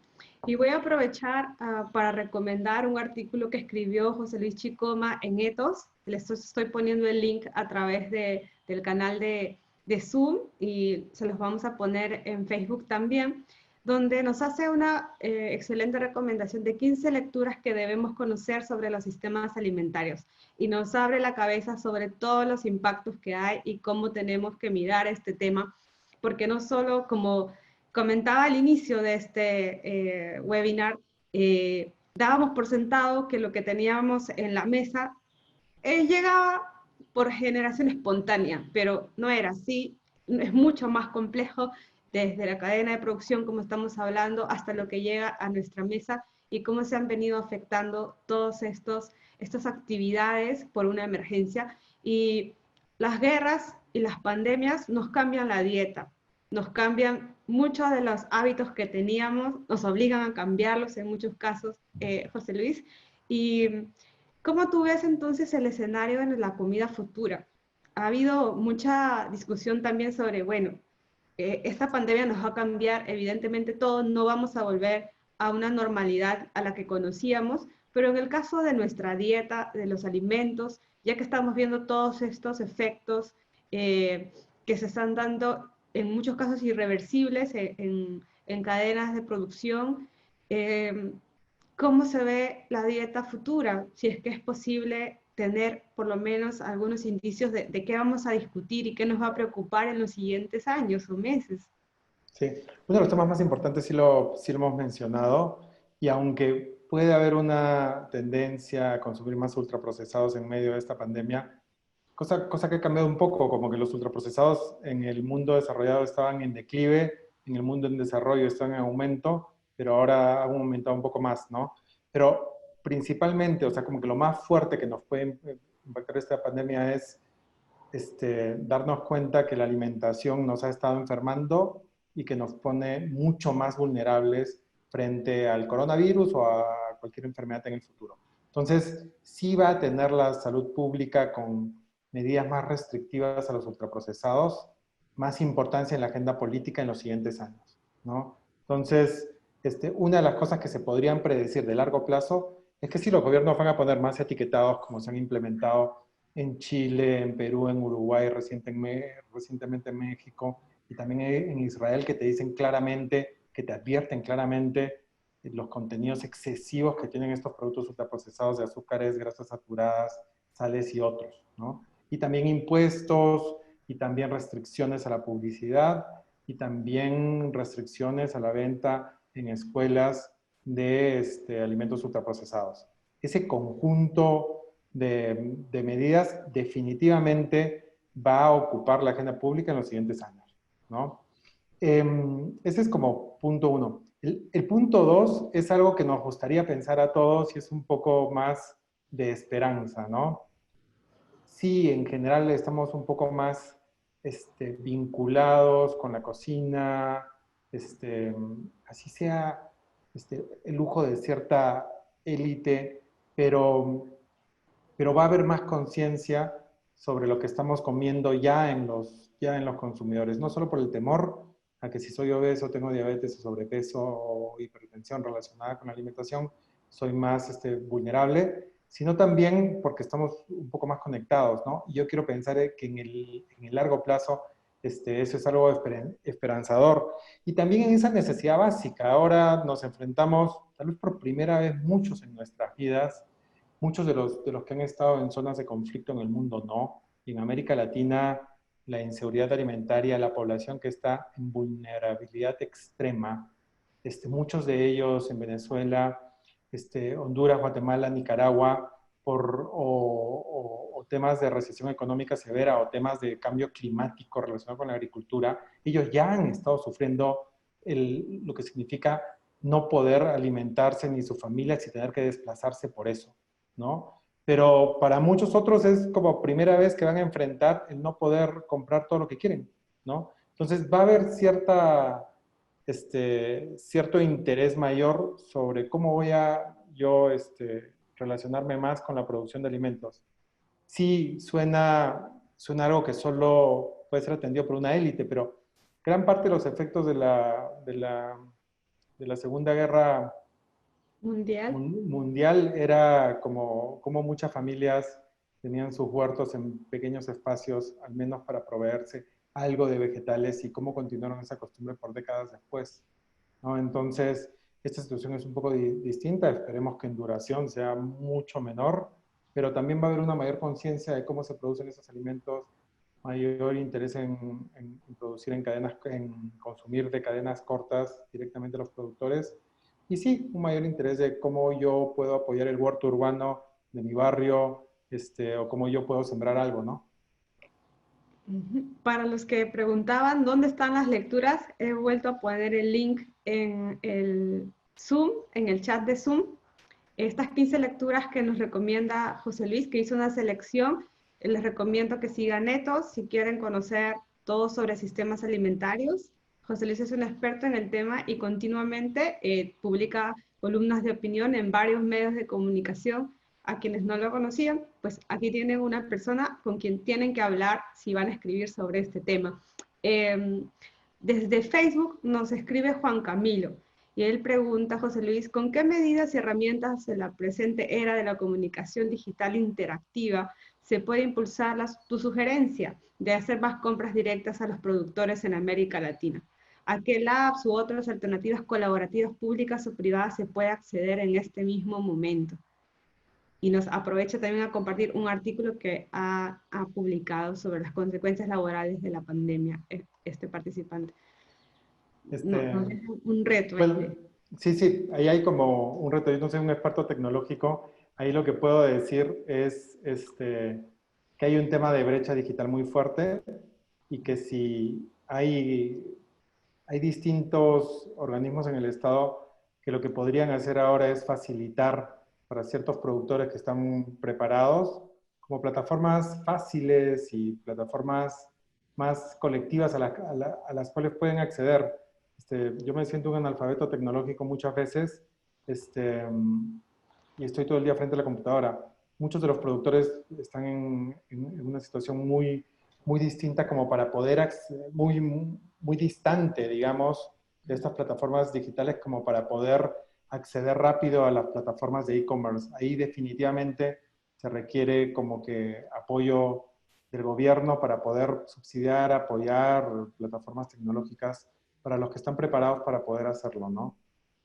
Y voy a aprovechar para recomendar un artículo que escribió José Luis Chicoma en Ethos. Les estoy poniendo el link a través del canal de Zoom y se los vamos a poner en Facebook también, donde nos hace una excelente recomendación de 15 lecturas que debemos conocer sobre los sistemas alimentarios y nos abre la cabeza sobre todos los impactos que hay y cómo tenemos que mirar este tema, porque no solo como comentaba al inicio de este webinar, dábamos por sentado que lo que teníamos en la mesa llegaba por generación espontánea, pero no era así, es mucho más complejo desde la cadena de producción, como estamos hablando, hasta lo que llega a nuestra mesa y cómo se han venido afectando todas estas actividades por una emergencia. Y las guerras y las pandemias nos cambian la dieta, nos cambian muchos de los hábitos que teníamos, nos obligan a cambiarlos en muchos casos, José Luis. Y ¿cómo tú ves entonces el escenario en la comida futura? Ha habido mucha discusión también sobre, bueno, esta pandemia nos va a cambiar evidentemente todo, no vamos a volver a una normalidad a la que conocíamos, pero en el caso de nuestra dieta, de los alimentos, ya que estamos viendo todos estos efectos que se están dando en muchos casos irreversibles en cadenas de producción, eh, ¿cómo se ve la dieta futura? Si es que es posible tener por lo menos algunos indicios de qué vamos a discutir y qué nos va a preocupar en los siguientes años o meses. Sí, uno de los temas más importantes sí lo hemos mencionado, y aunque puede haber una tendencia a consumir más ultraprocesados en medio de esta pandemia, cosa que ha cambiado un poco, como que los ultraprocesados en el mundo desarrollado estaban en declive, en el mundo en desarrollo están en aumento, pero ahora han aumentado un poco más, ¿no? Pero principalmente, o sea, como que lo más fuerte que nos puede impactar esta pandemia es darnos cuenta que la alimentación nos ha estado enfermando y que nos pone mucho más vulnerables frente al coronavirus o a cualquier enfermedad en el futuro. Entonces, sí va a tener la salud pública con medidas más restrictivas a los ultraprocesados, más importancia en la agenda política en los siguientes años, ¿no? Entonces, una de las cosas que se podrían predecir de largo plazo es que si los gobiernos van a poner más etiquetados como se han implementado en Chile, en Perú, en Uruguay, recientemente en México y también en Israel, que te dicen claramente, que te advierten claramente los contenidos excesivos que tienen estos productos ultraprocesados de azúcares, grasas saturadas, sales y otros, ¿no? Y también impuestos y también restricciones a la publicidad y también restricciones a la venta en escuelas de alimentos ultraprocesados. Ese conjunto de medidas definitivamente va a ocupar la agenda pública en los siguientes años, ¿no? Ese es como punto uno. El punto dos es algo que nos gustaría pensar a todos y es un poco más de esperanza, ¿no? Sí, en general estamos un poco más vinculados con la cocina, así sea el lujo de cierta élite, pero va a haber más conciencia sobre lo que estamos comiendo ya en los consumidores, no solo por el temor a que si soy obeso, tengo diabetes o sobrepeso o hipertensión relacionada con la alimentación, soy más vulnerable, sino también porque estamos un poco más conectados, ¿no? Y yo quiero pensar que en el largo plazo eso es algo esperanzador. Y también en esa necesidad básica, ahora nos enfrentamos, tal vez por primera vez muchos en nuestras vidas, muchos de los que han estado en zonas de conflicto en el mundo no. Y en América Latina, la inseguridad alimentaria, la población que está en vulnerabilidad extrema, muchos de ellos en Venezuela, Honduras, Guatemala, Nicaragua, o temas de recesión económica severa o temas de cambio climático relacionado con la agricultura, ellos ya han estado sufriendo lo que significa no poder alimentarse ni su familia sin tener que desplazarse por eso, ¿no? Pero para muchos otros es como primera vez que van a enfrentar el no poder comprar todo lo que quieren, ¿no? Entonces va a haber cierta cierto interés mayor sobre cómo voy a yo relacionarme más con la producción de alimentos. Sí, suena algo que solo puede ser atendido por una élite, pero gran parte de los efectos de la Segunda Guerra Mundial. Mundial era como muchas familias tenían sus huertos en pequeños espacios, al menos para proveerse algo de vegetales y cómo continuaron esa costumbre por décadas después, ¿no? Entonces, esta situación es un poco distinta, esperemos que en duración sea mucho menor, pero también va a haber una mayor conciencia de cómo se producen esos alimentos, mayor interés en producir en cadenas, en consumir de cadenas cortas directamente a los productores. Y sí, un mayor interés de cómo yo puedo apoyar el huerto urbano de mi barrio, o cómo yo puedo sembrar algo, ¿no? Para los que preguntaban dónde están las lecturas, he vuelto a poner el link en el Zoom, en el chat de Zoom. Estas 15 lecturas que nos recomienda José Luis, que hizo una selección, les recomiendo que sigan Netos si quieren conocer todo sobre sistemas alimentarios. José Luis es un experto en el tema y continuamente publica columnas de opinión en varios medios de comunicación. A quienes no lo conocían, pues aquí tienen una persona con quien tienen que hablar si van a escribir sobre este tema. Desde Facebook nos escribe Juan Camilo. Y él pregunta, José Luis, ¿con qué medidas y herramientas en la presente era de la comunicación digital interactiva se puede impulsar tu sugerencia de hacer más compras directas a los productores en América Latina? ¿A qué labs u otras alternativas colaborativas públicas o privadas se puede acceder en este mismo momento? Y nos aprovecha también a compartir un artículo que ha publicado sobre las consecuencias laborales de la pandemia, este participante. Nos deja un reto Pues, ahí. sí, sí, ahí hay como un reto. Yo no soy un experto tecnológico. Ahí lo que puedo decir es que hay un tema de brecha digital muy fuerte y que si hay distintos organismos en el Estado que lo que podrían hacer ahora es facilitar para ciertos productores que están preparados, como plataformas fáciles y plataformas más colectivas a las cuales pueden acceder. Yo me siento un analfabeto tecnológico muchas veces y estoy todo el día frente a la computadora. Muchos de los productores están en una situación muy distinta como para poder acceder, muy distante, digamos, de estas plataformas digitales como para poder acceder rápido a las plataformas de e-commerce. Ahí definitivamente se requiere como que apoyo del gobierno para poder subsidiar, apoyar plataformas tecnológicas para los que están preparados para poder hacerlo, ¿no?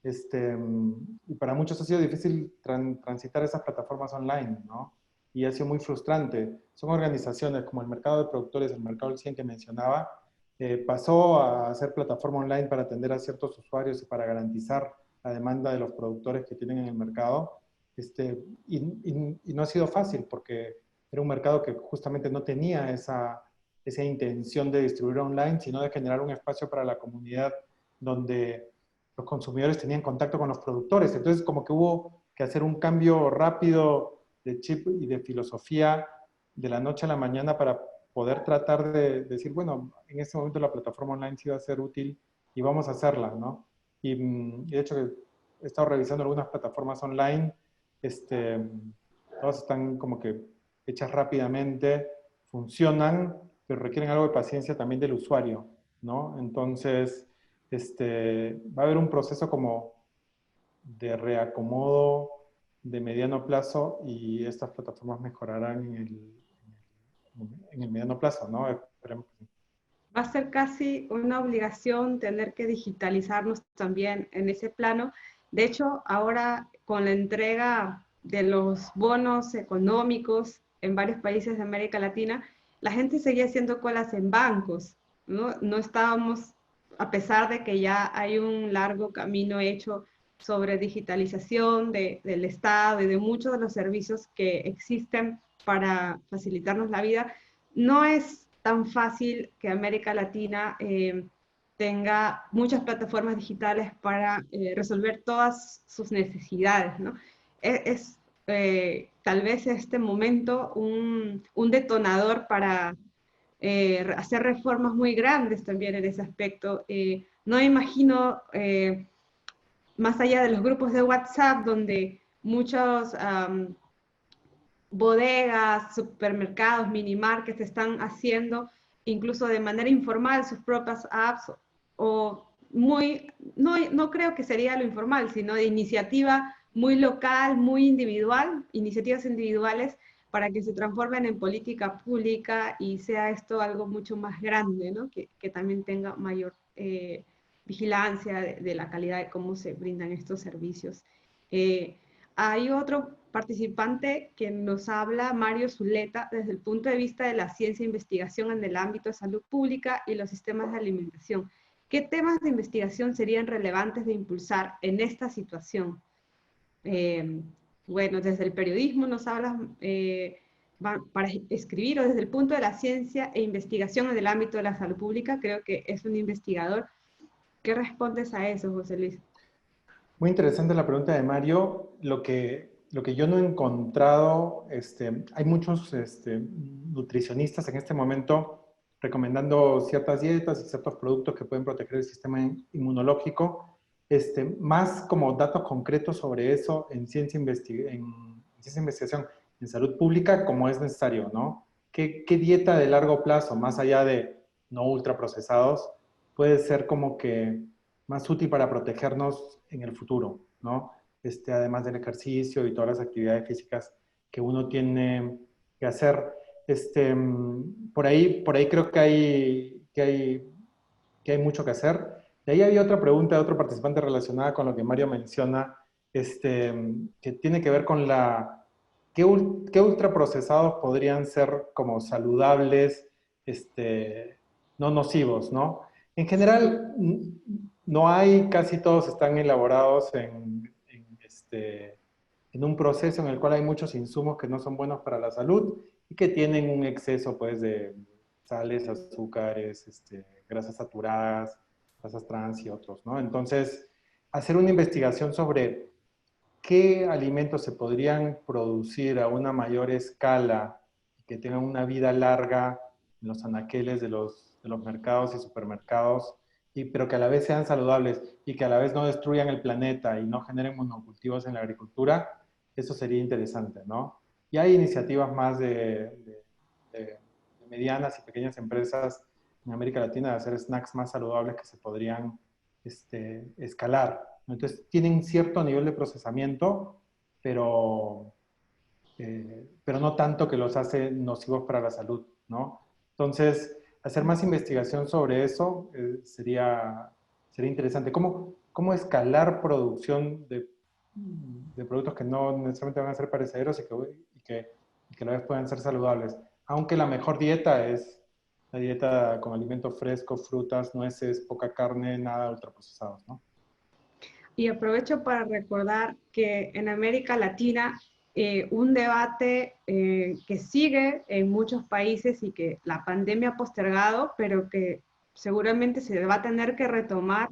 Y para muchos ha sido difícil transitar esas plataformas online, ¿no? Y ha sido muy frustrante. Son organizaciones como el mercado de productores, el mercado del 100 que mencionaba, pasó a ser plataforma online para atender a ciertos usuarios y para garantizar la demanda de los productores que tienen en el mercado. Y no ha sido fácil porque era un mercado que justamente no tenía esa intención de distribuir online, sino de generar un espacio para la comunidad donde los consumidores tenían contacto con los productores. Entonces, como que hubo que hacer un cambio rápido de chip y de filosofía de la noche a la mañana para poder tratar de decir, bueno, en este momento la plataforma online sí va a ser útil y vamos a hacerla, ¿no? Y de hecho, he estado revisando algunas plataformas online, todas están como que hechas rápidamente, funcionan, pero requieren algo de paciencia también del usuario, ¿no? Entonces, va a haber un proceso como de reacomodo de mediano plazo y estas plataformas mejorarán en el mediano plazo, ¿no? Esperemos que sí. Va a ser casi una obligación tener que digitalizarnos también en ese plano. De hecho, ahora con la entrega de los bonos económicos en varios países de América Latina, la gente seguía haciendo colas en bancos, ¿no? No estábamos, a pesar de que ya hay un largo camino hecho sobre digitalización del Estado y de muchos de los servicios que existen para facilitarnos la vida, no es tan fácil que América Latina tenga muchas plataformas digitales para resolver todas sus necesidades, ¿no? Es tal vez este momento un detonador hacer reformas muy grandes también en ese aspecto. No me imagino, más allá de los grupos de WhatsApp, donde muchos bodegas, supermercados, mini markets están haciendo incluso de manera informal sus propias apps o muy, no creo que sería lo informal, sino de iniciativa muy local, muy individual, iniciativas individuales para que se transformen en política pública y sea esto algo mucho más grande, ¿no? Que también tenga mayor vigilancia de la calidad de cómo se brindan estos servicios. Hay otro participante que nos habla, Mario Zuleta, desde el punto de vista de la ciencia e investigación en el ámbito de salud pública y los sistemas de alimentación. ¿Qué temas de investigación serían relevantes de impulsar en esta situación? Eh, bueno, desde el periodismo nos hablas para escribir o desde el punto de la ciencia e investigación en el ámbito de la salud pública, creo que es un investigador. ¿Qué respondes a eso, José Luis? Muy interesante la pregunta de Mario. Lo que yo no he encontrado, hay muchos nutricionistas en este momento recomendando ciertas dietas y ciertos productos que pueden proteger el sistema inmunológico. Más como datos concretos sobre eso en ciencia, investigación, en salud pública, como es necesario, ¿no? ¿Qué dieta de largo plazo, más allá de no ultraprocesados, puede ser como que más útil para protegernos en el futuro, ¿no? Además del ejercicio y todas las actividades físicas que uno tiene que hacer. Por ahí creo que hay mucho que hacer. De ahí había otra pregunta de otro participante relacionada con lo que Mario menciona, que tiene que ver con ¿qué ultraprocesados podrían ser como saludables, no nocivos, ¿no? En general, no hay, casi todos están elaborados en un proceso en el cual hay muchos insumos que no son buenos para la salud y que tienen un exceso, pues, de sales, azúcares, grasas saturadas, grasas trans y otros, ¿no? Entonces, hacer una investigación sobre qué alimentos se podrían producir a una mayor escala y que tengan una vida larga en los anaqueles de los mercados y supermercados, pero que a la vez sean saludables y que a la vez no destruyan el planeta y no generen monocultivos en la agricultura, eso sería interesante, ¿no? Y hay iniciativas más de medianas y pequeñas empresas en América Latina de hacer snacks más saludables que se podrían escalar. Entonces, tienen cierto nivel de procesamiento, pero no tanto que los hace nocivos para la salud, ¿no? Entonces, hacer más investigación sobre eso sería interesante. ¿Cómo escalar producción de productos que no necesariamente van a ser perecederos y que a la vez puedan ser saludables? Aunque la mejor dieta es la dieta con alimentos frescos, frutas, nueces, poca carne, nada ultraprocesados, ¿no? Y aprovecho para recordar que en América Latina un debate que sigue en muchos países y que la pandemia ha postergado, pero que seguramente se va a tener que retomar,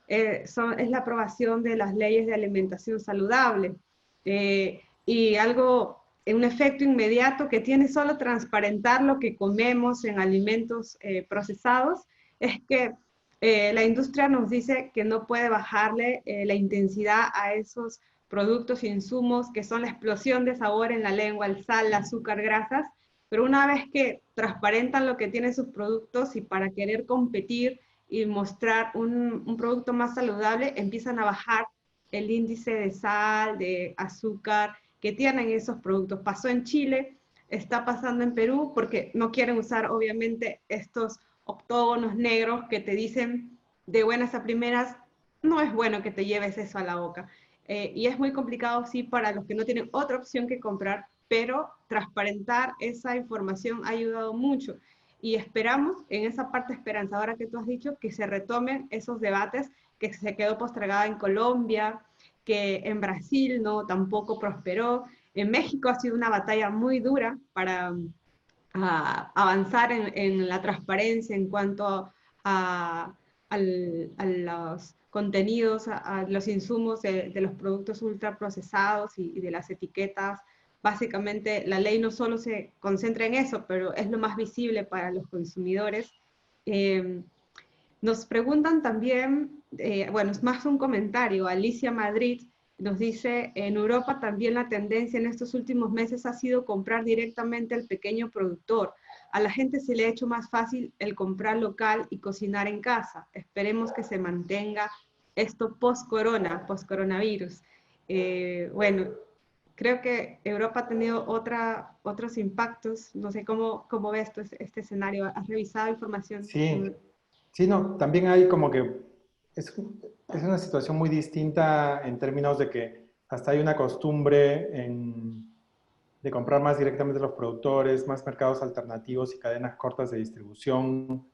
es la aprobación de las leyes de alimentación saludable. Y algo, un efecto inmediato que tiene solo transparentar lo que comemos en alimentos procesados, es que la industria nos dice que no puede bajarle la intensidad a esos productos e insumos que son la explosión de sabor en la lengua, el sal, el azúcar, grasas, pero una vez que transparentan lo que tienen sus productos y para querer competir y mostrar un producto más saludable, empiezan a bajar el índice de sal, de azúcar que tienen esos productos. Pasó en Chile, está pasando en Perú, porque no quieren usar obviamente estos octógonos negros que te dicen de buenas a primeras, no es bueno que te lleves eso a la boca. Y es muy complicado, sí, para los que no tienen otra opción que comprar, pero transparentar esa información ha ayudado mucho. Y esperamos, en esa parte esperanzadora que tú has dicho, que se retomen esos debates que se quedó postergada en Colombia, que en Brasil no tampoco prosperó. En México ha sido una batalla muy dura para avanzar en la transparencia en cuanto a los contenidos, a los insumos de los productos ultraprocesados y de las etiquetas básicamente la ley no solo se concentra en eso, pero es lo más visible para los consumidores. Eh, Nos preguntan también, bueno, es más un comentario, Alicia Madrid nos dice, en Europa también la tendencia en estos últimos meses ha sido comprar directamente al pequeño productor. A la gente se le ha hecho más fácil el comprar local y cocinar en casa. Esperemos que se mantenga esto post-corona, post-coronavirus. Bueno, creo que Europa ha tenido otros impactos. No sé cómo ves este escenario. ¿Has revisado información? Sí, sí, no, también hay como que es una situación muy distinta en términos de que hasta hay una costumbre de comprar más directamente de los productores, más mercados alternativos y cadenas cortas de distribución.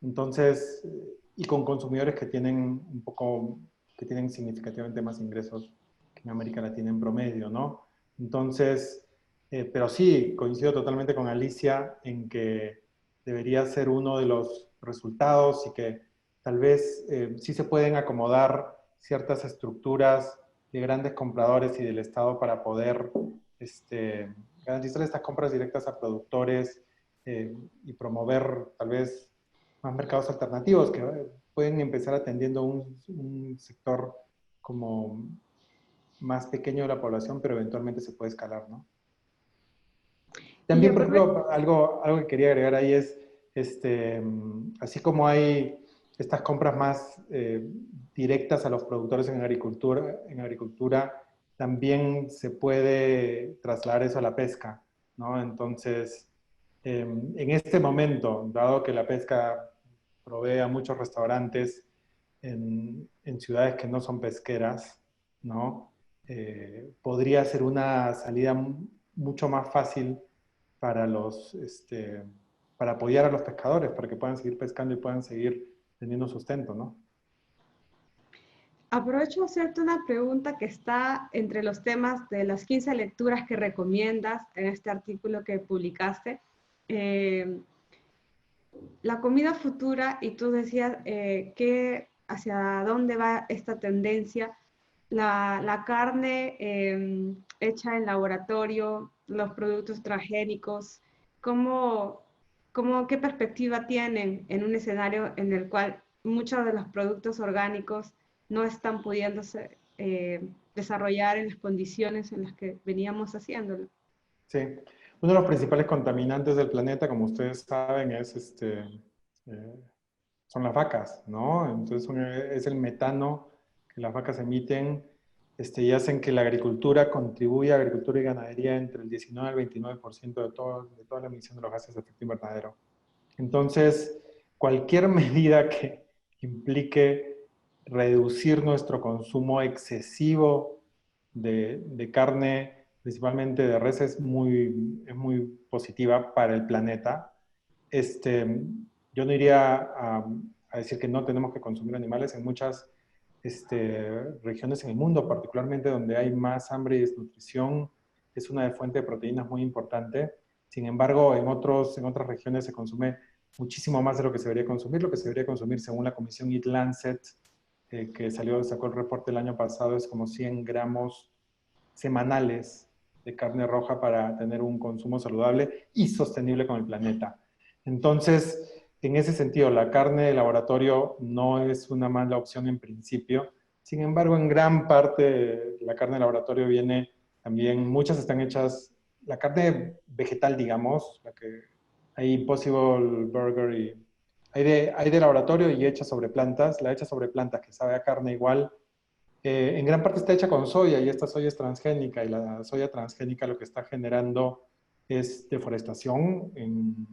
Entonces, y con consumidores que tienen que tienen significativamente más ingresos que en América Latina en promedio, ¿no? Entonces, pero sí, coincido totalmente con Alicia en que debería ser uno de los resultados y que tal vez sí se pueden acomodar ciertas estructuras de grandes compradores y del Estado para poder garantizar estas compras directas a productores y promover tal vez más mercados alternativos que pueden empezar atendiendo un sector como más pequeño de la población, pero eventualmente se puede escalar, ¿no? Y También, por aprovecho. ejemplo, algo que quería agregar ahí es, así como hay estas compras más directas a los productores en agricultura, también se puede trasladar eso a la pesca, ¿no? Entonces, en este momento, dado que la pesca provee a muchos restaurantes en ciudades que no son pesqueras, ¿no? Podría ser una salida mucho más fácil para para apoyar a los pescadores, para que puedan seguir pescando y puedan seguir teniendo sustento, ¿no? Aprovecho a hacerte una pregunta que está entre los temas de las 15 lecturas que recomiendas en este artículo que publicaste. Eh, la comida futura, y tú decías hacia dónde va esta tendencia, la carne hecha en laboratorio, los productos transgénicos, ¿cómo, qué perspectiva tienen en un escenario en el cual muchos de los productos orgánicos no están pudiéndose desarrollar en las condiciones en las que veníamos haciéndolo? Sí. Uno de los principales contaminantes del planeta, como ustedes saben, eh, son las vacas, ¿no? Entonces es el metano que las vacas emiten y hacen que la agricultura contribuya, agricultura y ganadería, entre el 19 al 29% de toda la emisión de los gases de efecto invernadero. Entonces, cualquier medida que implique reducir nuestro consumo excesivo de carne, principalmente de res, es muy positiva para el planeta. Yo no iría a decir que no tenemos que consumir animales en muchas regiones en el mundo, particularmente donde hay más hambre y desnutrición, es una fuente de proteínas muy importante. Sin embargo, en otras regiones se consume muchísimo más de lo que se debería consumir. Lo que se debería consumir, según la comisión Eat Lancet, que sacó el reporte el año pasado, es como 100 gramos semanales de carne roja para tener un consumo saludable y sostenible con el planeta. Entonces, en ese sentido, la carne de laboratorio no es una mala opción en principio. Sin embargo, en gran parte la carne de laboratorio viene también, muchas están hechas, la carne vegetal, digamos, la que hay Impossible Burger y hay de laboratorio y hecha sobre plantas. La hecha sobre plantas que sabe a carne igual en gran parte está hecha con soya y esta soya es transgénica y la soya transgénica lo que está generando es deforestación en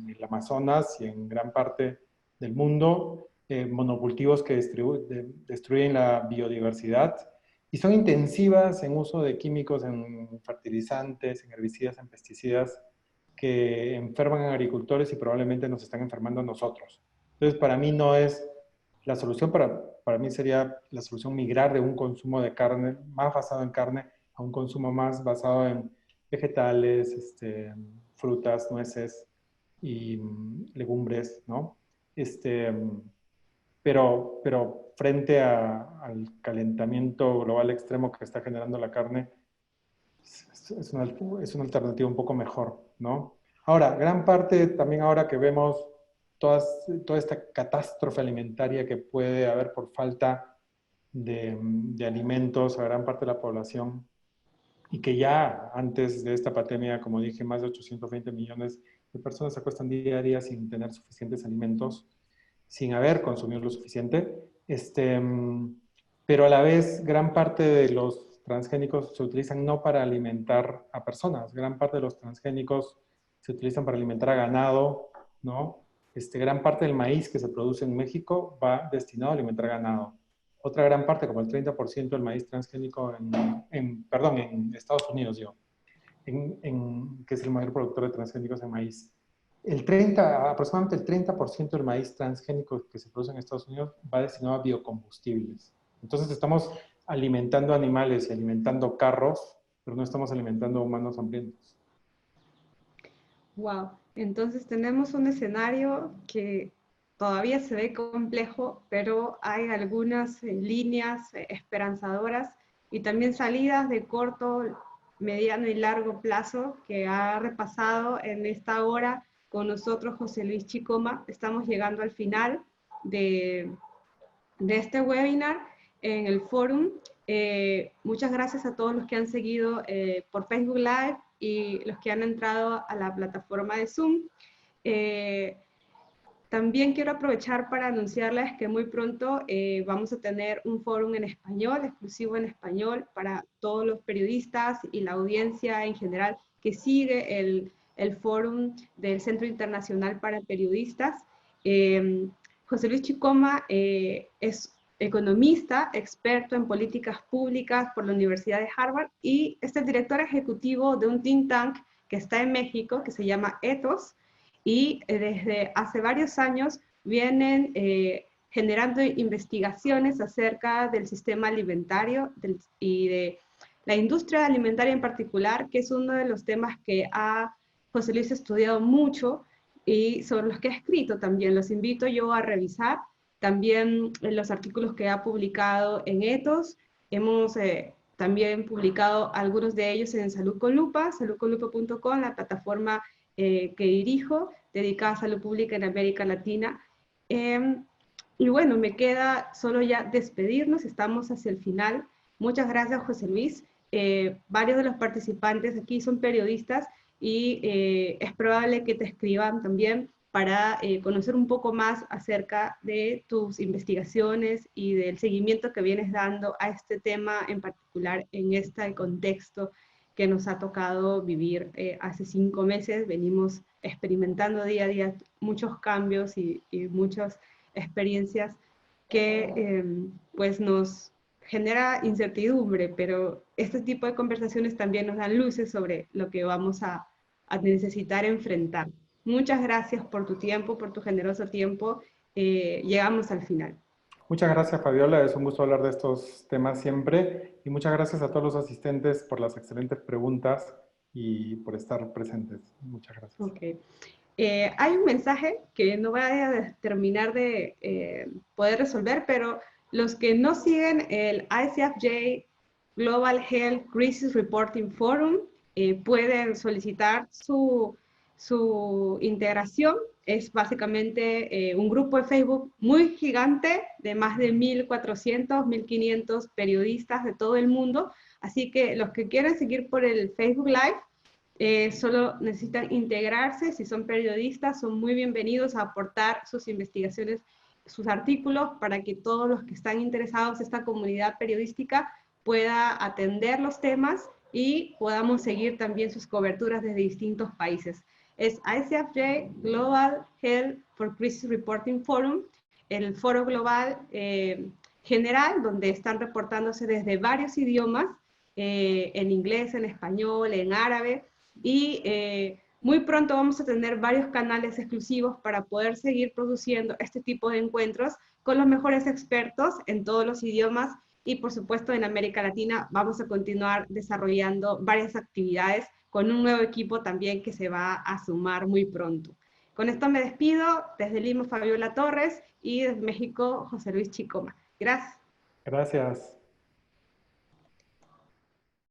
el Amazonas y en gran parte del mundo, monocultivos que destruyen la biodiversidad y son intensivas en uso de químicos, en fertilizantes, en herbicidas, en pesticidas que enferman a agricultores y probablemente nos están enfermando a nosotros. Entonces, para mí no es la solución para mí sería la solución migrar de un consumo de carne más basado en carne a un consumo más basado en vegetales, frutas, nueces y legumbres, ¿no? Este, pero frente al calentamiento global extremo que está generando la carne, es una alternativa un poco mejor, ¿no? Ahora, gran parte también ahora que vemos toda esta catástrofe alimentaria que puede haber por falta de alimentos a gran parte de la población y que ya antes de esta pandemia, como dije, más de 820 millones de personas se acuestan día a día sin tener suficientes alimentos, sin haber consumido lo suficiente. Pero a la vez, gran parte de los transgénicos se utilizan no para alimentar a personas, gran parte de los transgénicos se utilizan para alimentar a ganado, ¿no? Gran parte del maíz que se produce en México va destinado a alimentar ganado. Otra gran parte, como el 30% del maíz transgénico en Estados Unidos, que es el mayor productor de transgénicos de maíz. Aproximadamente el 30% del maíz transgénico que se produce en Estados Unidos va destinado a biocombustibles. Entonces estamos alimentando animales y alimentando carros, pero no estamos alimentando humanos hambrientos. Wow, entonces tenemos un escenario que todavía se ve complejo, pero hay algunas líneas esperanzadoras y también salidas de corto, mediano y largo plazo que ha repasado en esta hora con nosotros José Luis Chicoma. Estamos llegando al final de, de este webinar en el forum. Muchas gracias a todos los que han seguido por Facebook Live y los que han entrado a la plataforma de Zoom. También quiero aprovechar para anunciarles que muy pronto vamos a tener un foro en español, exclusivo en español, para todos los periodistas y la audiencia en general que sigue el foro del Centro Internacional para Periodistas. José Luis Chicoma es economista, experto en políticas públicas por la Universidad de Harvard y es el director ejecutivo de un think tank que está en México, que se llama Ethos, y desde hace varios años vienen generando investigaciones acerca del sistema alimentario y de la industria alimentaria en particular, que es uno de los temas que ha José Luis estudiado mucho y sobre los que ha escrito también. Los invito yo a revisar también los artículos que ha publicado en Ethos. Hemos también publicado algunos de ellos en Salud con Lupa, saludconlupa.com, la plataforma que dirijo, dedicada a salud pública en América Latina. Y bueno, me queda solo ya despedirnos, estamos hacia el final. Muchas gracias, José Luis. Varios de los participantes aquí son periodistas y es probable que te escriban también para conocer un poco más acerca de tus investigaciones y del seguimiento que vienes dando a este tema en particular en este contexto que nos ha tocado vivir hace 5 meses. Venimos experimentando día a día muchos cambios y muchas experiencias que pues nos genera incertidumbre, pero este tipo de conversaciones también nos dan luces sobre lo que vamos a necesitar enfrentar. Muchas gracias por tu tiempo, por tu generoso tiempo. Llegamos al final. Muchas gracias, Fabiola. Es un gusto hablar de estos temas siempre. Y muchas gracias a todos los asistentes por las excelentes preguntas y por estar presentes. Muchas gracias. Okay. Hay un mensaje que no voy a terminar de poder resolver, pero los que no siguen el ICFJ Global Health Crisis Reporting Forum pueden solicitar su integración. Es básicamente un grupo de Facebook muy gigante de más de 1.400, 1.500 periodistas de todo el mundo. Así que los que quieren seguir por el Facebook Live solo necesitan integrarse. Si son periodistas, son muy bienvenidos a aportar sus investigaciones, sus artículos, para que todos los que están interesados en esta comunidad periodística pueda atender los temas y podamos seguir también sus coberturas desde distintos países. Es ICFJ Global Health for Crisis Reporting Forum, el foro global general, donde están reportándose desde varios idiomas, en inglés, en español, en árabe, y muy pronto vamos a tener varios canales exclusivos para poder seguir produciendo este tipo de encuentros con los mejores expertos en todos los idiomas, y por supuesto en América Latina vamos a continuar desarrollando varias actividades con un nuevo equipo también que se va a sumar muy pronto. Con esto me despido. Desde Lima, Fabiola Torres, y desde México, José Luis Chicoma. Gracias. Gracias.